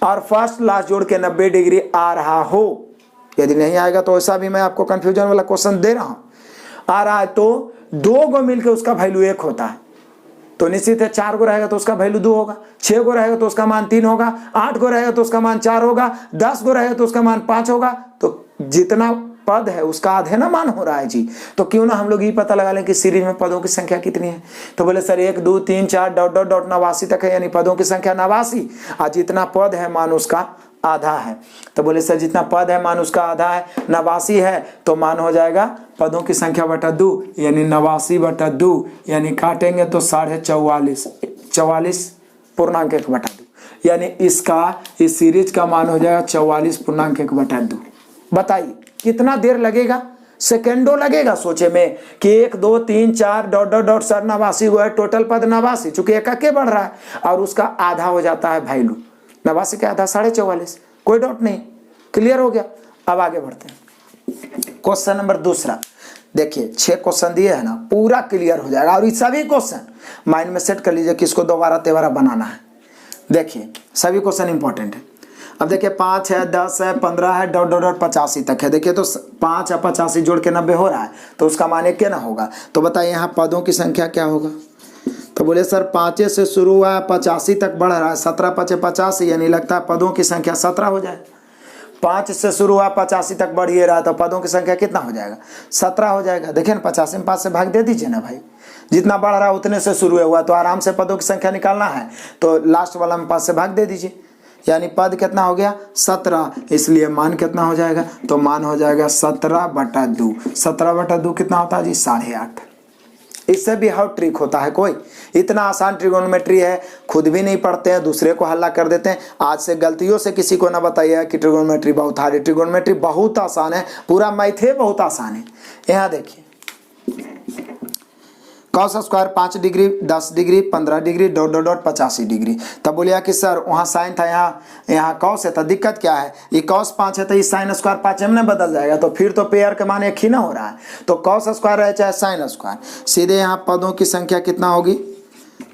और फर्स्ट लास्ट जोड़ के 90 डिग्री आ रहा हो, यदि नहीं आएगा तो ऐसा भी मैं आपको कंफ्यूजन वाला क्वेश्चन दे रहा हूं, आ रहा है तो 2 गो मिलकर उसका वैल्यू 1 होता है, तो निश्चित है 4 गो रहेगा तो उसका वैल्यू 2 होगा, 6 गो रहेगा तो उसका मान 3 होगा, 8 गो रहेगा तो उसका मान 4 होगा, 10 गो रहेगा तो उसका मान 5 होगा। तो जितना पद है उसका आधे ना मान हो रहा है जी, तो क्यों ना हम लोग ये पता लगा लें कि सीरीज में पदों की संख्या कितनी है। तो बोले सर 1 2 3 4 डॉट डॉट डॉट 89 तक है, यानी पदों की संख्या 89, और जितना पद है मान उसका आधा है। तो बोले सर जितना पद है मान उसका आधा है, 89 है तो मान हो जाएगा पदों की संख्या बटा 2, यानी 89 बटा 2, यानी काटेंगे तो 44.5 44 पूर्णांक 1 बटा 2, यानी इसका इस सीरीज का मान हो जाएगा 44 पूर्णांक 1 बटा 2। बताइए कितना देर लगेगा, सेकेंडों लगेगा सोचे में कि 1 2 3 4 डॉट डॉट डॉट सर 89 हुआ है, टोटल पद 89, चूंकि एक के बढ़ रहा है और उसका आधा हो जाता है वैल्यू, 89 के आधा 44.5, कोई डाउट नहीं, क्लियर हो गया। अब आगे बढ़ते हैं क्वेश्चन नंबर दूसरा। देखिए 6 क्वेश्चन दिए है ना, पूरा क्लियर हो जाएगा, और ये सभी क्वेश्चन माइंड में सेट कर लीजिए किसको दोबारा तेबारा बनाना है। देखिए सभी क्वेश्चन इंपॉर्टेंट है। अब देखिए 5 है, 10 है, 15 है, डॉट डॉट डॉट 85 तक है। देखिए तो 5 और 85 जोड़ के 90 हो रहा है, तो उसका मान 1 क्या ना होगा। तो बताइए यहाँ पदों की संख्या क्या होगा। तो बोले सर 5 से शुरू हुआ है, 85 तक बढ़ रहा है, 17 5 50, यानी लगता है पदों की संख्या 17 हो जाए। 5 से शुरू हुआ 85 तक बढ़ ही रहा है, तो पदों की संख्या कितना हो जाएगा, 17 हो जाएगा। देखिए ना 85 में 5 से भाग दे दीजिए ना भाई, जितना बढ़ रहा है उतने से शुरू हुआ, तो आराम से पदों की संख्या निकालना है, तो लास्ट वाला में 5 से भाग दे दीजिए, यानी पद कितना हो गया 17। इसलिए मान कितना हो जाएगा, तो मान हो जाएगा 17/2। 17/2 कितना होता है जी, 8.5। इससे भी हाउ ट्रिक होता है कोई, इतना आसान ट्रिगोनोमेट्री है, खुद भी नहीं पढ़ते हैं, दूसरे को हल्ला कर देते हैं। आज से गलतियों से किसी को ना बताइए कि ट्रिगोनोमेट्री बहुत हार्ड है। ट्रिगोनोमेट्री बहुत आसान है, पूरा मैथ बहुत आसान है। यहाँ देखिए cos square 5 degree, 10 degree, 15 degree, dot dot dot 85 degree. तब बोलिए कि सर वहाँ साइन था, यहाँ कॉस है, तो दिक्कत क्या है, ये कॉस 5 है तो ये साइन स्क्वायर 5 में बदल जाएगा, तो फिर तो पेयर के मान एक ही ना हो रहा है। तो कॉस स्क्वायर रहे चाहे साइन स्क्वायर, सीधे यहाँ पदों की संख्या कितना होगी।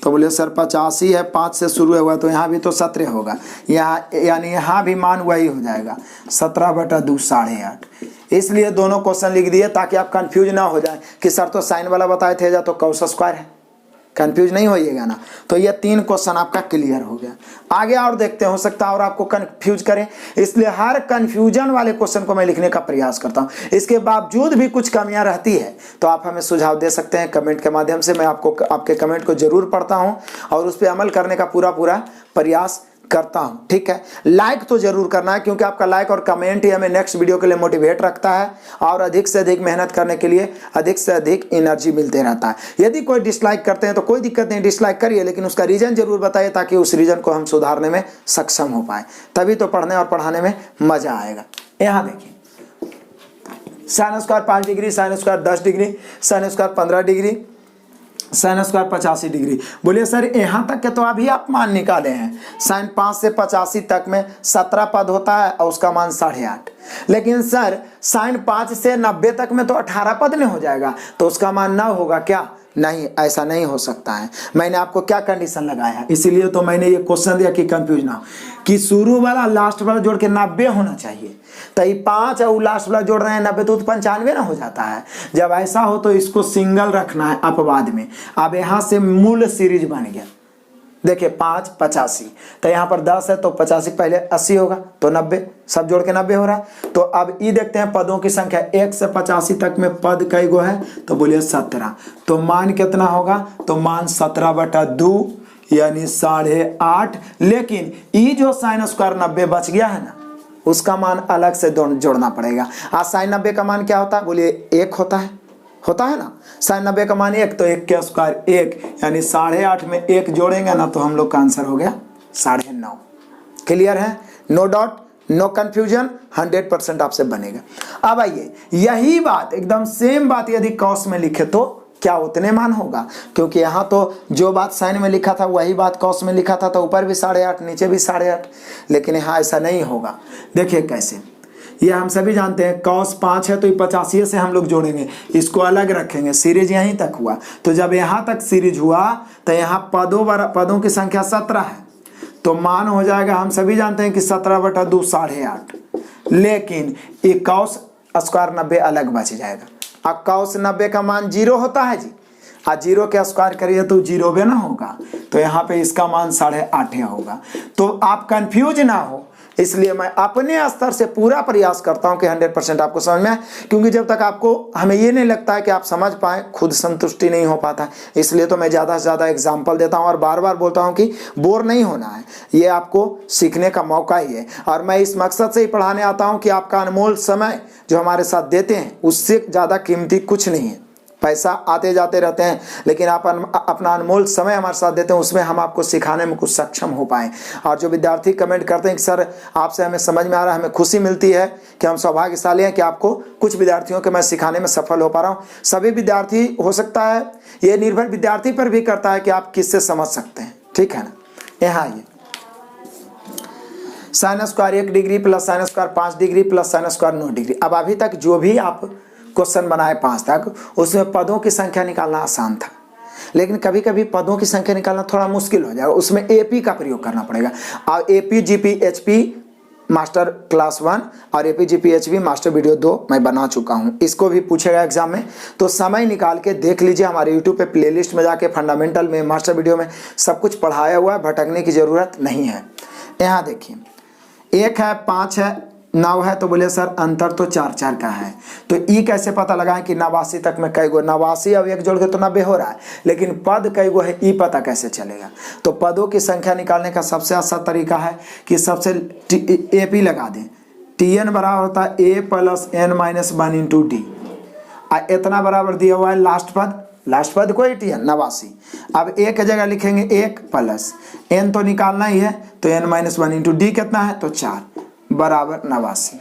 तो बोले सर 85 है, 5 से शुरू हुआ, तो यहाँ भी तो 17 होगा, यहाँ यानी यहाँ भी मान वही हो जाएगा 17/2 8.5। इसलिए दोनों क्वेश्चन लिख दिए ताकि आप कंफ्यूज ना हो जाए कि सर तो साइन वाला बताए थे, या तो कॉस स्क्वायर है, कंफ्यूज नहीं होइएगा ना। तो ये 3 क्वेश्चन आपका क्लियर हो गया। आगे और देखते हैं, हो सकता है और आपको कंफ्यूज करें, इसलिए हर कंफ्यूजन वाले क्वेश्चन को मैं लिखने का प्रयास करता हूं। इसके बावजूद भी कुछ कमियां रहती है तो आप हमें सुझाव दे सकते हैं कमेंट के माध्यम से। मैं आपके कमेंट को जरूर पढ़ता हूं और उस पर अमल करने का पूरा प्रयास करता हूं। ठीक है, लाइक तो जरूर करना है, क्योंकि आपका लाइक और कमेंट ही हमें नेक्स्ट वीडियो के लिए मोटिवेट रखता है और अधिक से अधिक मेहनत करने के लिए अधिक से अधिक एनर्जी मिलते रहता है। यदि कोई डिसलाइक करते हैं तो कोई दिक्कत नहीं, डिसलाइक करिए, लेकिन उसका रीजन जरूर बताइए ताकि उस रीजन को हम सुधारने में सक्षम हो पाए, तभी तो पढ़ने और पढ़ाने में मजा आएगा। यहाँ देखिए sign square 5 degree, sine square 10 degree, sine square 15 degree, sine square 85 degree. बोलिए सर यहाँ तक के तो अभी आप मान निकाले हैं, साइन 5 से 85 तक में 17 पद होता है और उसका मान 8.5। लेकिन सर साइन 5 से 90 तक में तो 18 पद नहीं हो जाएगा, तो उसका मान 9 होगा क्या, नहीं, ऐसा नहीं हो सकता है। मैंने आपको क्या कंडीशन लगाया, इसीलिए तो मैंने ये क्वेश्चन दिया कि कंफ्यूज ना हो, कि शुरू वाला लास्ट वाला जोड़ के 90 होना चाहिए। तो ये 5 और लास्ट वाला जोड़ रहे हैं 90, तो 95 ना हो जाता है। जब ऐसा हो तो इसको सिंगल रखना है अपवाद में। अब यहाँ से मूल सीरीज बन गया, देखिए 5 85, तो यहाँ पर 10 है तो 85 पहले 80 होगा, तो 90, सब जोड़ के 90 हो रहा है। तो अब ये देखते हैं पदों की संख्या, 1 से 85 तक में पद कई गो है, तो बोलिए 17। तो मान कितना होगा, तो मान 17/2 यानी 8.5। लेकिन ये जो साइन स्क्वायर 90 बच गया है ना, उसका मान अलग से जोड़ना पड़ेगा। आज साइन 90 का मान क्या होता है, बोलिए 1 होता है ना, साइन 90 का मान 1, तो 1 के स्क्वायर 1, यानी 8.5 में 1 जोड़ेंगे ना तो हम लोग का आंसर हो गया 9.5। क्लियर है, नो डाउट, नो कंफ्यूजन, 100% आपसे बनेगा। अब आइए यही बात, एकदम सेम बात यदि कॉस में लिखे तो क्या उतने मान होगा, क्योंकि यहाँ तो जो बात साइन में लिखा था वही बात कॉस में लिखा था, तो ऊपर भी 8.5 नीचे भी 8.5, लेकिन यहाँ ऐसा नहीं होगा। देखिए कैसे, ये हम सभी जानते हैं कॉस 5 है तो 85 से हम लोग जोड़ेंगे, इसको अलग रखेंगे, सीरीज यहीं तक हुआ। तो जब यहाँ तक सीरीज हुआ तो यहाँ पदों की संख्या 17 है, तो मान हो जाएगा, हम सभी जानते हैं कि 17/2 8.5। लेकिन ये कॉस स्क्वायर 90 अलग बच जाएगा। अब कॉस 90 का मान 0 होता है जी, आज 0 के स्क्वायर करिए तो 0 भी ना होगा, तो यहाँ पे इसका मान 8.5 होगा। तो आप कंफ्यूज ना हो, इसलिए मैं अपने स्तर से पूरा प्रयास करता हूं कि 100% आपको समझ में आए, क्योंकि जब तक आपको हमें ये नहीं लगता है कि आप समझ पाए, खुद संतुष्टि नहीं हो पाता। इसलिए तो मैं ज़्यादा से ज़्यादा एग्जाम्पल देता हूं और बार बार बोलता हूं कि बोर नहीं होना है, ये आपको सीखने का मौका ही है। और मैं इस मकसद से ही पढ़ाने आता हूँ कि आपका अनमोल समय जो हमारे साथ देते हैं उससे ज़्यादा कीमती कुछ नहीं है। पैसा आते जाते रहते हैं, लेकिन आप अपना अनमोल समय हमारे साथ देते हैं, उसमें हम आपको सिखाने में कुछ सक्षम हो पाएँ। और जो विद्यार्थी कमेंट करते हैं कि सर आपसे हमें समझ में आ रहा है, हमें खुशी मिलती है कि हम सौभाग्यशाली हैं कि आपको कुछ विद्यार्थियों के मैं सिखाने में सफल हो पा रहा हूँ। सभी विद्यार्थी हो सकता है, ये निर्भर विद्यार्थी पर भी करता है कि आप किससे समझ सकते हैं, ठीक है ना। यहाँ ये sign square 1 degree plus sign square 5 degree plus sine square 9 degree. अब अभी तक जो भी आप क्वेश्चन बनाए 5 तक, उसमें पदों की संख्या निकालना आसान था, लेकिन कभी कभी पदों की संख्या निकालना थोड़ा मुश्किल हो जाएगा, उसमें एपी का प्रयोग करना पड़ेगा। और AP GP HP master class 1 और APGPHB मास्टर वीडियो 2 मैं बना चुका हूं, इसको भी पूछेगा एग्जाम में, तो समय निकाल के देख लीजिए। हमारे यूट्यूब पे प्लेलिस्ट में जाके फंडामेंटल में, मास्टर वीडियो में सब कुछ पढ़ाया हुआ है, भटकने की ज़रूरत नहीं है। यहाँ देखिए 1 है, 5 है, 9 है, तो बोले सर अंतर तो 4 का है, तो ई कैसे पता लगाएं कि 89 तक में कई गो, 89 अब 1 जोड़ के तो 90 हो रहा है, लेकिन पद कई गो है ई पता कैसे चलेगा। तो पदों की संख्या निकालने का सबसे अच्छा तरीका है कि सबसे AP लगा दें। TN बराबर होता है A + n-1 × D, इतना बराबर दिया हुआ है लास्ट पद को TN 89। अब A की जगह लिखेंगे 1 + n तो निकालना ही है, तो n-1 × D कितना है, तो 4 बराबर 89।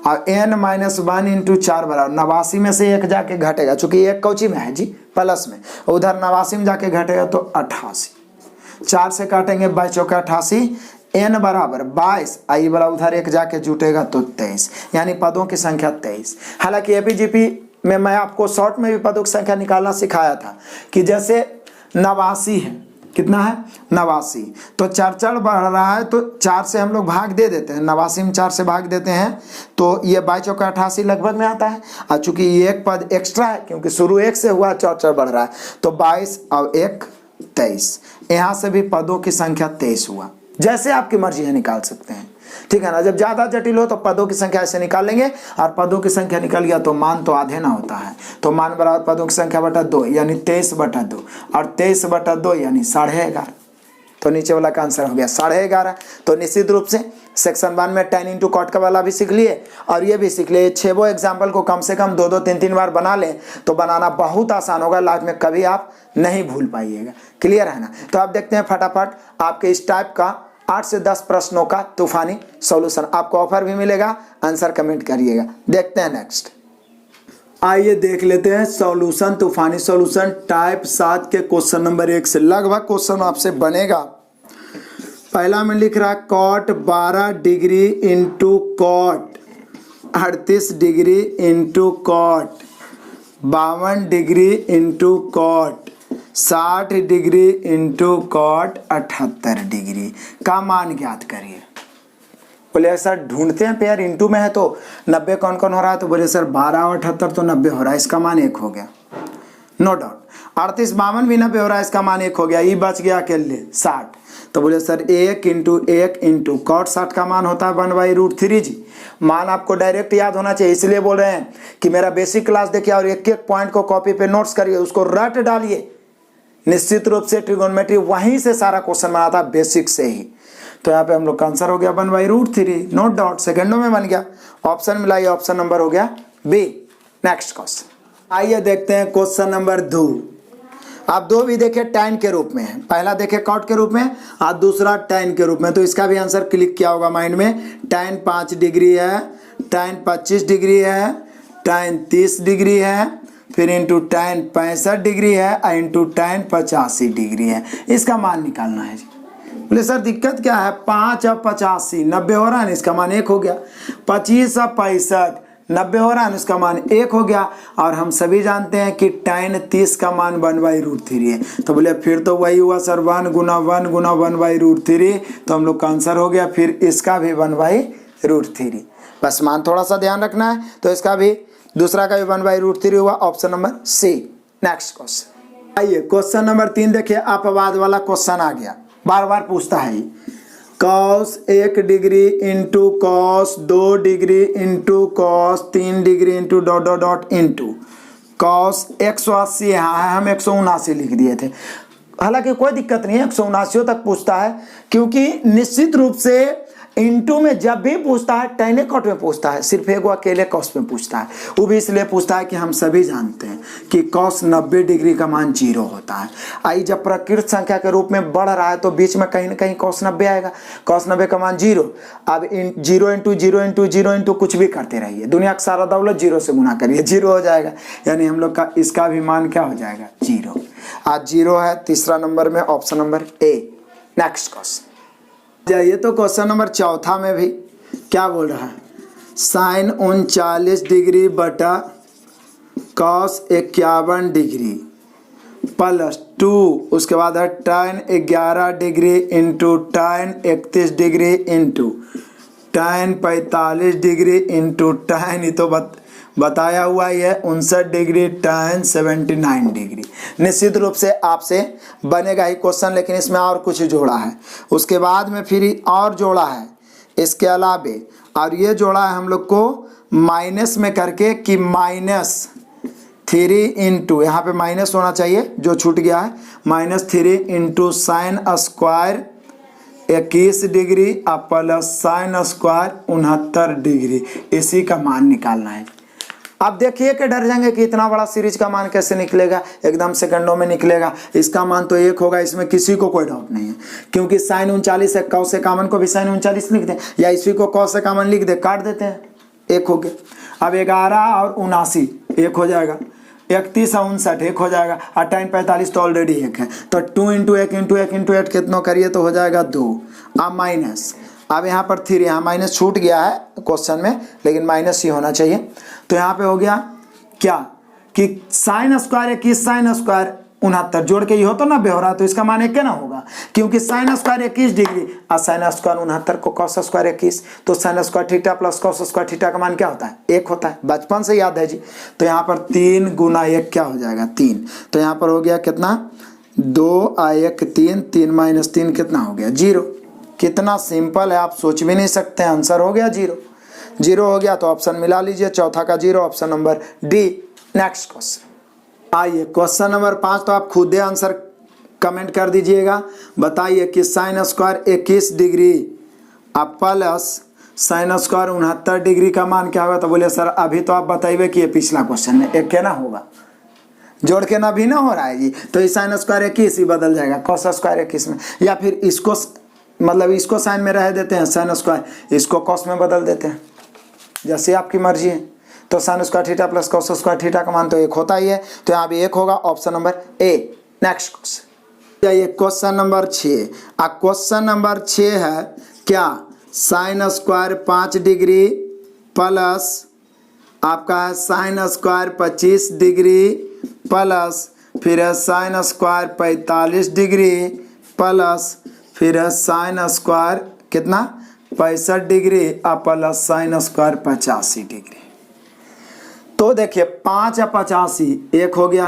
अब n-1 × 4 बराबर 89 में से 1 जाके घटेगा, चूंकि 1 कौची में है जी, प्लस में, उधर 89 में जाके घटेगा तो 88। 4 से काटेंगे 22 चौका 88, n बराबर 22, आई बराबर उधर 1 जाके जुटेगा तो 23, यानी पदों की संख्या 23। हालांकि APGP में मैं आपको शॉर्ट में भी पदों की संख्या निकालना सिखाया था कि जैसे 89 है, कितना है 89, तो 4 बढ़ रहा है, तो 4 से हम लोग भाग दे देते हैं, 89 में 4 से भाग देते हैं, तो ये 22 चौका 88 लगभग में आता है। और चूंकि ये एक पद एक्स्ट्रा है, क्योंकि शुरू 1 से हुआ, 4 बढ़ रहा है, तो 22 और 1 23, यहाँ से भी पदों की संख्या 23 हुआ। जैसे आपकी मर्जी है निकाल सकते हैं, ठीक है ना। जब ज्यादा जटिल हो तो पदों की संख्या ऐसे निकाल लेंगे, और पदों की संख्या निकल गया तो मान तो आधे ना होता है, तो मान बराबर पदों की संख्या बटा 2 यानी 23/2, और 23/2 यानी 11.5, तो नीचे वाला का आंसर हो गया 11.5। तो निश्चित रूप से सेक्शन 1 में tan × cot का वाला भी सीख लिए, और ये भी सीख लिए। 6 एग्जाम्पल को कम से कम 2-2 3-3 बार बना लें तो बनाना बहुत आसान होगा, लाइफ में कभी आप नहीं भूल पाइएगा। क्लियर है ना। तो आप देखते हैं फटाफट आपके इस टाइप का 8 से 10 प्रश्नों का तूफानी सॉल्यूशन, आपको ऑफर भी मिलेगा, आंसर कमेंट करिएगा। देखते हैं नेक्स्ट, आइए देख लेते हैं सॉल्यूशन, तूफानी सॉल्यूशन टाइप 7 के क्वेश्चन नंबर 1 से। लगभग क्वेश्चन आपसे बनेगा। पहला में लिख रहा है cot 12 degree into cot 38 degree into cot 52 degree into cot 60 degree into cot 78 degree का मान ज्ञात करिए। बोले सर ढूंढते हैं पेयर इंटू में है तो 90 कौन कौन हो रहा है, तो बोले सर 12 और 78 तो 90 हो रहा है, इसका मान 1 हो गया, नो डाउट। 38 52 भी 90 हो रहा है, इसका मान 1 हो गया, ये बच गया अकेले 60। तो बोले सर 1 × 1 इंटू cot 60 का मान होता है 1/√3 जी। मान आपको डायरेक्ट याद होना चाहिए, इसलिए बोल रहे हैं कि मेरा बेसिक क्लास देखिए और एक एक पॉइंट को कॉपी पे नोट्स करिए, उसको रट डालिए। निश्चित रूप से ट्रिगोनोमेट्री वहीं से सारा क्वेश्चन बना था, बेसिक से ही। तो यहाँ पे हम लोग का आंसर हो गया 1/√3, नोट डाउट, सेकंडों में बन गया। ऑप्शन मिलाइए, ऑप्शन नंबर हो गया बी। नेक्स्ट क्वेश्चन आइए देखते हैं क्वेश्चन नंबर 2। आप 2 भी देखे tan के रूप में है, पहला देखे cot के रूप में और दूसरा tan के रूप में, तो इसका भी आंसर क्लिक किया होगा माइंड में। tan 5 डिग्री है, tan 25 डिग्री है, tan 30 डिग्री है, फिर इंटू tan 65 डिग्री है और इंटू tan 85 डिग्री है। इसका मान निकालना है जी। बोले सर दिक्कत क्या है, 5 और 85 90 हो रहा है ना, इसका मान 1 हो गया। 25 और 65 90 हो रहा है ना, इसका मान 1 हो गया। और हम सभी जानते हैं कि tan 30 का मान 1/√3 है, तो बोले फिर तो वही हुआ सर 1 × 1 × 1/√3, तो हम लोग का आंसर हो गया फिर इसका भी 1/√3। बस मान थोड़ा सा ध्यान रखना है, तो इसका भी दूसरा का भी 1/√3 हुआ, option number C. Next question आइए क्वेश्चन नंबर 3 देखिए, अपवाद वाला क्वेश्चन आ गया, बार बार पूछता है। cos 1 degree into cos 2 degree into cos 3 degree into ... into cos 180, यहाँ है हम 179 लिख दिए थे। हालांकि कोई दिक्कत नहीं है, 179 तक पूछता है, क्योंकि निश्चित रूप से इंटू में जब भी पूछता है tan cot में पूछता है, सिर्फ एक अकेले cos में पूछता है। वो भी इसलिए पूछता है कि हम सभी जानते हैं कि cos 90 डिग्री का मान 0 होता है। आई जब प्रकृत संख्या के रूप में बढ़ रहा है तो बीच में कहीं ना कहीं cos 90 आएगा, cos 90 का मान 0। अब 0 × 0 × 0 × कुछ भी करते रहिए, दुनिया का सारा दौलत 0 से गुना करिए, 0 हो जाएगा, यानी हम लोग का इसका भी मान क्या हो जाएगा 0। आज 0 है तीसरा नंबर में, option number A. Next question जाइए, तो क्वेश्चन नंबर 4 में भी क्या बोल रहा है, sin 39 डिग्री बटा cos 51 डिग्री प्लस 2, उसके बाद है tan 11 degree into tan 31 degree into tan 45 degree into tan, ये तो बताया हुआ ही है 59 डिग्री tan 79 डिग्री। निश्चित रूप से आपसे बनेगा ही क्वेश्चन, लेकिन इसमें और कुछ जोड़ा है। उसके बाद में फिर और जोड़ा है इसके अलावे, और ये जोड़ा है हम लोग को माइनस में करके कि -3 इंटू, यहाँ पे माइनस होना चाहिए जो छूट गया है, -3 इंटू साइन स्क्वायर 21 डिग्री और प्लस साइन स्क्वायर 69 डिग्री, इसी का मान निकालना है। अब देखिए कि डर जाएंगे कि इतना बड़ा सीरीज का मान कैसे निकलेगा, एकदम सेकंडों में निकलेगा। इसका मान तो 1 होगा, इसमें किसी को कोई डाउट नहीं है, क्योंकि साइन 39 है, कौ से कामन को भी साइन 39 लिख दें, या इसी को कौ से कामन लिख दे, काट देते हैं, 1 हो गया। अब 11 और 79 1 हो जाएगा, 31 और 59 1 हो जाएगा, और tan 45 तो ऑलरेडी 1 है, तो 2 इंटू 1 इंटू 1 इंटू 8 कितना करिए तो हो जाएगा 2। अब माइनस, अब यहाँ पर 3, यहाँ माइनस छूट गया है क्वेश्चन में, लेकिन माइनस ही होना चाहिए। तो यहाँ पे हो गया क्या कि साइन स्क्वायर 21 साइन स्क्वायर 69 जोड़ के ये हो तो 90 हो रहा है, तो इसका मान 1 ना होगा, क्योंकि साइन स्क्वायर 21 डिग्री और साइन स्क्वायर 69 को कॉस स्क्वायर 21, तो sign square theta plus cos square theta का मान क्या होता है, 1 होता है, बचपन से याद है जी। तो यहाँ पर 3 गुना 1 क्या हो जाएगा, 3। तो यहाँ पर हो गया कितना, 2 और 1 3, 3 माइनस 3 कितना हो गया, 0। कितना सिंपल है, आप सोच भी नहीं सकते, आंसर हो गया 0। 0 हो गया तो ऑप्शन मिला लीजिए, चौथा का 0, option number D. Next question आइए, क्वेश्चन नंबर 5 तो आप खुद आंसर कमेंट कर दीजिएगा। बताइए कि साइन स्क्वायर 21 डिग्री अब प्लस साइन स्क्वायर 69 डिग्री का मान क्या होगा। तो बोले सर अभी तो आप बताइए कि ये पिछला क्वेश्चन है, 1 ना होगा, जोड़ के ना भी ना हो रहा है जी, तो ये साइन स्क्वायर 21 ही बदल जाएगा कॉस स्क्वायर 21 में, या फिर इसको मतलब इसको साइन में रह देते हैं साइन स्क्वायर, इसको कॉस में बदल देते हैं, जैसे आपकी मर्जी है। तो sign square theta plus cos square theta का मान तो 1 होता ही है, तो यहाँ भी 1 होगा, option number A. Next question जाइए, क्वेश्चन नंबर 6। क्वेश्चन नंबर 6 है क्या, साइन स्क्वायर 5 डिग्री प्लस आपका है साइन स्क्वायर 25 डिग्री प्लस फिर है साइन स्क्वायर 45 डिग्री प्लस फिर है साइन स्क्वायर कितना 65 डिग्री और प्लस साइन स्क्वायर 85 डिग्री। तो देखिए 5 और 85 1 हो गया,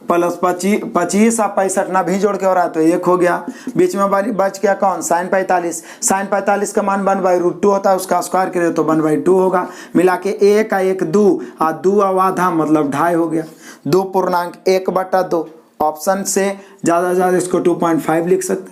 प्लस 25 और 65 ना भी जोड़ के हो रहा है तो 1 हो गया, बीच में बच गया कौन, साइन 45। साइन 45 का मान 1/√2 होता है, उसका स्क्वायर करें तो 1/2 होगा, मिला के 1 का 1 2 और 2 आधा मतलब 2.5 हो गया, 2.1/2। ऑप्शन से ज़्यादा से ज़्यादा इसको 2.5 लिख सकते हैं।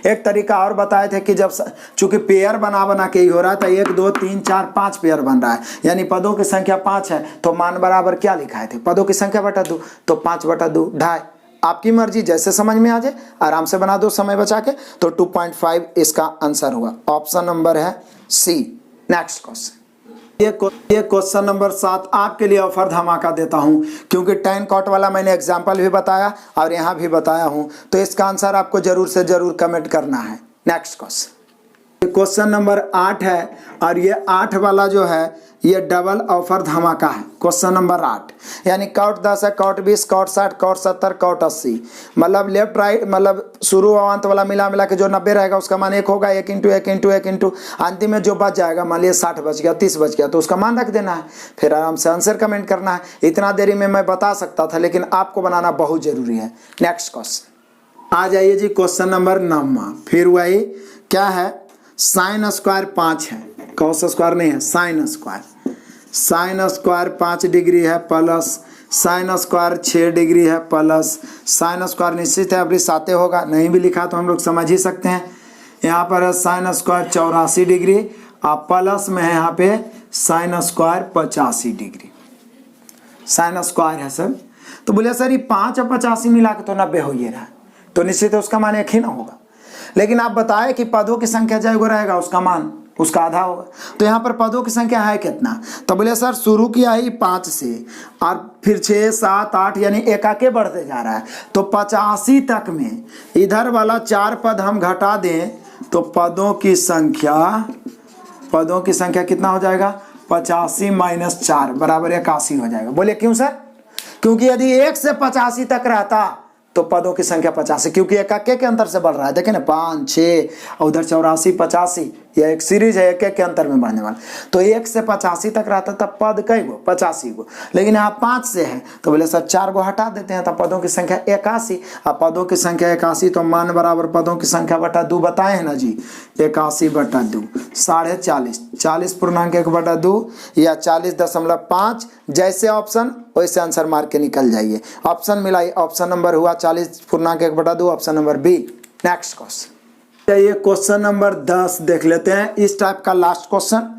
एक तरीका और बताए थे कि जब चूंकि पेयर बना के ही हो रहा था, 1 2 3 4 5 पेयर बन रहा है, यानी पदों की संख्या 5 है, तो मान बराबर क्या लिखाए थे, पदों की संख्या बटा 2, तो 5/2 2.5। आपकी मर्जी, जैसे समझ में आ जाए आराम से बना दो समय बचा के, तो 2.5 इसका आंसर हुआ, ऑप्शन नंबर है सी। नेक्स्ट क्वेश्चन, ये क्वेश्चन नंबर 7 आपके लिए ऑफर धमाका देता हूं, क्योंकि tan cot वाला मैंने एग्जाम्पल भी बताया और यहां भी बताया हूं, तो इसका आंसर आपको जरूर से जरूर कमेंट करना है। नेक्स्ट क्वेश्चन नंबर 8 है, और ये 8 वाला जो है ये डबल ऑफर धमाका है। क्वेश्चन नंबर 8 यानी cot 10 है, cot 20, cot 60, cot 70, cot 80, मतलब लेफ्ट राइट मतलब शुरू और अंत वाला मिला के जो 90 रहेगा उसका मान 1 होगा, 1 इंटू 1 इंटू 1 इंटू अंतिम में जो बच जाएगा, मान लिया 60 बच गया, 30 बच गया, तो उसका मान रख देना है, फिर आराम से आंसर कमेंट करना है। इतना देरी में मैं बता सकता था, लेकिन आपको बनाना बहुत जरूरी है। नेक्स्ट क्वेश्चन आ जाइए जी, क्वेश्चन नंबर 9, फिर वही क्या है, साइन स्क्वायर 5 है, कॉस स्क्वायर नहीं है, साइन स्क्वायर 5 डिग्री है प्लस साइन स्क्वायर 6 डिग्री है प्लस साइन स्क्वायर निश्चित है अपनी साथे होगा, नहीं भी लिखा तो हम लोग समझ ही सकते हैं। यहाँ पर है साइन स्क्वायर 84 डिग्री और प्लस में है यहाँ पे sine square 85 degree, sine square है सर। तो बोले सर ये 5 और 85 मिला के तो 90 हो ही रहा है, तो निश्चित है उसका मान 1 ही ना होगा, लेकिन आप बताए कि पदों की संख्या जो रहेगा उसका मान उसका आधा होगा, तो यहाँ पर पदों की संख्या है कितना, तो बोले सर शुरू किया ही 5 से और फिर 6 7 8 यानी एक आके बढ़ते जा रहा है, तो 85 तक में इधर वाला 4 पद हम घटा दें तो पदों की संख्या कितना हो जाएगा, 85 - 4 बराबर 81 हो जाएगा। बोले क्यों सर, क्योंकि यदि 1 से 85 तक रहता तो पदों की संख्या 85, क्योंकि एक आके के अंतर से बढ़ रहा है, देखें ना 5 6 और उधर 84 85 यह एक सीरीज है, एक एक के अंतर में बढ़ने वाला। तो 1 से 85 तक रहता तब पद कई गो 85 गो, लेकिन यहाँ 5 से है तो बोले सर 4 गो हटा देते हैं, तब पदों की संख्या 81। अब पदों की संख्या 81 तो मान बराबर पदों की संख्या बटा 2 बताए हैं ना जी, 81 बटा 2 40.5, 40.1/2 या 40.5। जैसे ऑप्शन वैसे आंसर मार के निकल जाइए। ऑप्शन मिलाई, ऑप्शन नंबर हुआ 40.1/2, option number B. Next question, ये क्वेश्चन नंबर 10 देख लेते हैं। इस टाइप का लास्ट क्वेश्चन,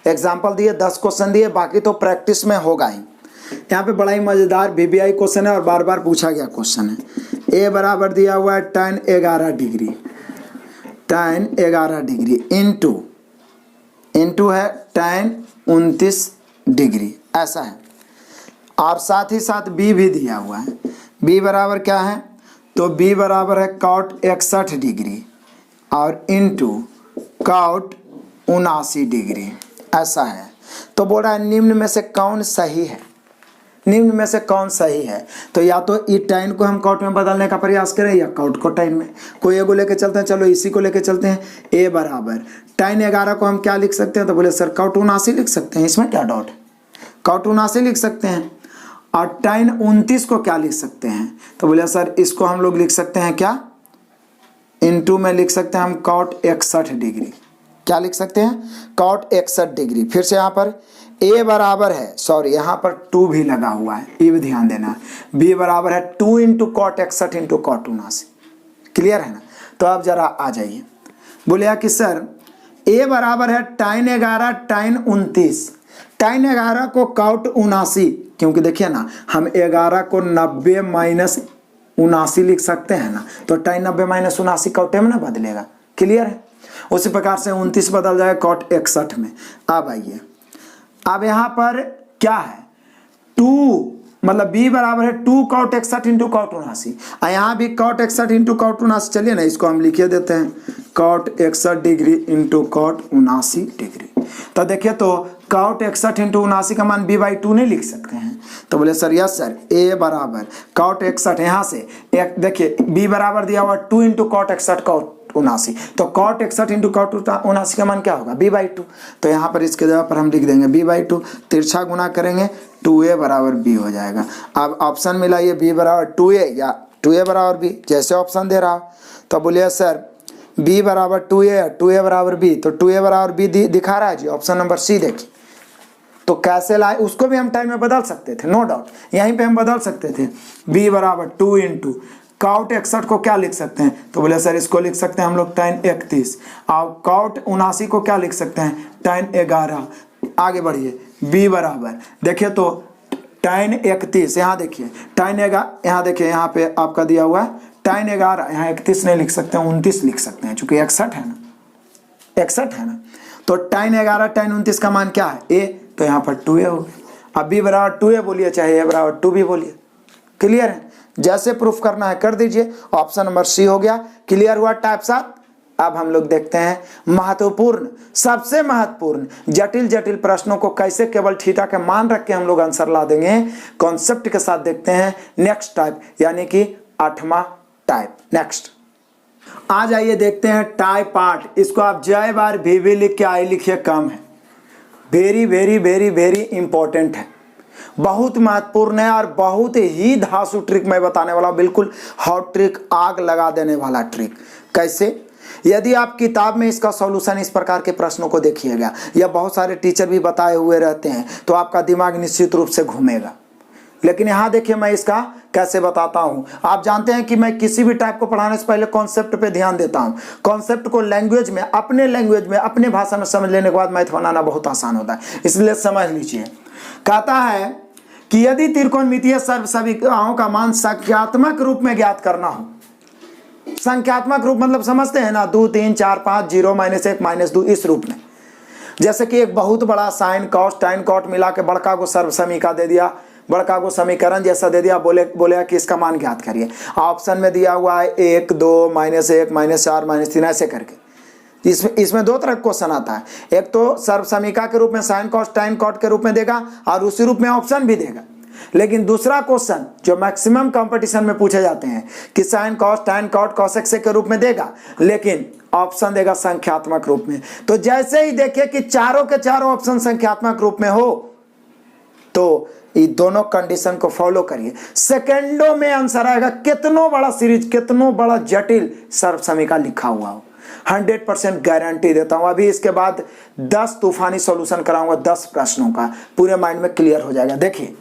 एग्जाम्पल दिए 10 क्वेश्चन दिए, बाकी तो प्रैक्टिस में होगा ही। यहाँ पे बड़ा ही मजेदार VBI क्वेश्चन है और बार बार पूछा गया क्वेश्चन है। ए बराबर दिया हुआ है tan 11 degree, tan 11 degree into है tan 29 डिग्री, ऐसा है। और साथ ही साथ B भी दिया हुआ है। B बराबर क्या है, तो B बराबर है cot 61 डिग्री और इंटू cot 79 डिग्री, ऐसा है। तो बोल रहा है निम्न में से कौन सही है, निम्न में से कौन सही है। तो या तो ई tan को हम cot में बदलने का प्रयास करें या cot को tan में, कोई एगो लेके चलते हैं। चलो इसी को लेके चलते हैं। ए बराबर tan 11 को हम क्या लिख सकते हैं, तो बोले सर cot 79 लिख सकते हैं, इसमें क्या डाउट है, cot 79 लिख सकते हैं। और tan 29 को क्या लिख सकते हैं, तो बोले सर इसको हम लोग लिख सकते हैं क्या, इनटू में लिख सकते हैं हम cot 61 डिग्री। क्या लिख सकते हैं, cot 61 डिग्री। फिर से यहाँ पर A बराबर है, सॉरी यहाँ पर 2 भी लगा हुआ है, ये भी ध्यान देना है। B बराबर है 2 into cot 61 into cot 79। Clear है ना। तो अब जरा आ जाइए, बोले कि सर A बराबर है tan 11 tan 29, tan 11 को cot 79, क्योंकि देखिए ना हम 11 को 90 माइनस 79 लिख सकते हैं ना, तो tan 90 माइनस 79 cot में ना बदलेगा। क्लियर है। उसी प्रकार से 29 बदल जाएगा cot 61 में। अब आइए, अब यहाँ पर क्या है 2, मतलब B बराबर है 2 cot 61 इंटू cot 79, और यहाँ भी cot 61 इंटू cot 79। चलिए ना इसको हम लिखे देते हैं, cot 61 degree into cot 79 degree. तो देखिए तो cot 61 इंटू 79 का मान B/2 नहीं लिख सकते हैं, तो बोले सर यस सर। A बराबर cot 61, यहाँ से एक देखिए B बराबर दिया हुआ 2 इंटू cot 61 cot 79, तो cot 61 इंटू cot 79 का मान क्या होगा, B/2। तो यहाँ पर इसके जगह पर हम लिख देंगे B/2, तिरछा गुना करेंगे 2A बराबर B हो जाएगा। अब ऑप्शन मिला ये B बराबर 2A या 2A बराबर B, जैसे ऑप्शन दे रहा। तो बोलिए सर B बराबर 2A, 2A बराबर B, तो 2A बराबर B दिखा रहा है जी, ऑप्शन नंबर C देखिए। तो कैसे लाए, उसको भी हम टाइम में बदल सकते थे, नो डाउट, यहीं पे हम बदल सकते थे। B बराबर 2 इंटू cot 61 को क्या लिख सकते हैं, तो बोले सर इसको लिख सकते हैं हम लोग tan 31, और cot 79 को क्या लिख सकते हैं, tan 11। आगे बढ़िए, B बराबर देखिए तो tan 31, यहाँ देखिए tan 11, यहाँ देखिए यहाँ पे आपका दिया हुआ है tan 11, यहाँ 31 नहीं लिख सकते हैं, 29 लिख सकते हैं, चूंकि 61 है ना, 61 है ना। तो tan 11 tan 29 का मान क्या है, A, तो यहाँ पर 2A हो गया। अब B बराबर 2A बोलिए, चाहे A बराबर 2 भी बोलिए। क्लियर है, जैसे प्रूफ करना है कर दीजिए। ऑप्शन नंबर C हो गया। क्लियर हुआ टाइप 7। अब हम लोग देखते हैं महत्वपूर्ण, सबसे महत्वपूर्ण जटिल जटिल प्रश्नों को कैसे केवल थीटा के मान रख के हम लोग आंसर ला देंगे, कॉन्सेप्ट के साथ देखते हैं नेक्स्ट टाइप, यानी कि 8वां टाइप। नेक्स्ट आ जाइए, देखते हैं टाइप 8। इसको आप जय बार भी लिख के आई लिखिए, कम है। Very very very very important है, बहुत महत्वपूर्ण है और बहुत ही धांसू ट्रिक मैं बताने वाला हूं, बिल्कुल हॉट ट्रिक, आग लगा देने वाला ट्रिक। कैसे, यदि आप किताब में इसका सॉल्यूशन इस प्रकार के प्रश्नों को देखिएगा, या बहुत सारे टीचर भी बताए हुए रहते हैं, तो आपका दिमाग निश्चित रूप से घूमेगा। लेकिन यहाँ देखिए मैं इसका कैसे बताता हूँ। आप जानते हैं कि मैं किसी भी टाइप को पढ़ाने से पहले कॉन्सेप्ट पे ध्यान देता हूँ। कॉन्सेप्ट को लैंग्वेज में, अपने लैंग्वेज में, अपने भाषा में समझ लेने के बाद मैथ बनाना बहुत आसान होता है, इसलिए समझ लीजिए। कहता है कि यदि त्रिकोणमितीय सर्वसंख्याओं का मान संख्यात्मक रूप में ज्ञात करना हो, संख्यात्मक रूप मतलब समझते हैं ना, 2 3 4 5 0 -1 -2, इस रूप में। जैसे कि एक बहुत बड़ा साइन कॉस टाइन कॉट मिला के बड़का को सर्वसमीका दे दिया, बड़का को समीकरण जैसा दे दिया, बोले कि इसका मान ज्ञात करिए। ऑप्शन में दिया हुआ है 1 2 -1 -4 -3 ऐसे करके। इसमें दो तरह का क्वेश्चन आता है, एक तो सर्वसमीका के रूप में साइन कॉस टाइन कॉट के रूप में देगा, और उसी रूप में ऑप्शन भी देगा। लेकिन दूसरा क्वेश्चन जो मैक्सिमम कंपटीशन में पूछे जाते हैं कि sine cos tan cot cos x के रूप में देगा, लेकिन ऑप्शन देगा संख्यात्मक रूप में। तो जैसे ही देखिए कि चारों के चारों ऑप्शन संख्यात्मक रूप में हो तो ये दोनों कंडीशन को फॉलो करिए, सेकंडों में आंसर आएगा। कितनों बड़ा सीरीज, कितनों बड़ा जटिल सर्व समीकरण लिखा हुआ हो, 100% गारंटी देता हूं। अभी इसके बाद 10 तूफानी सॉल्यूशन कराऊंगा, 10 प्रश्नों का, पूरे माइंड में क्लियर हो जाएगा। देखिए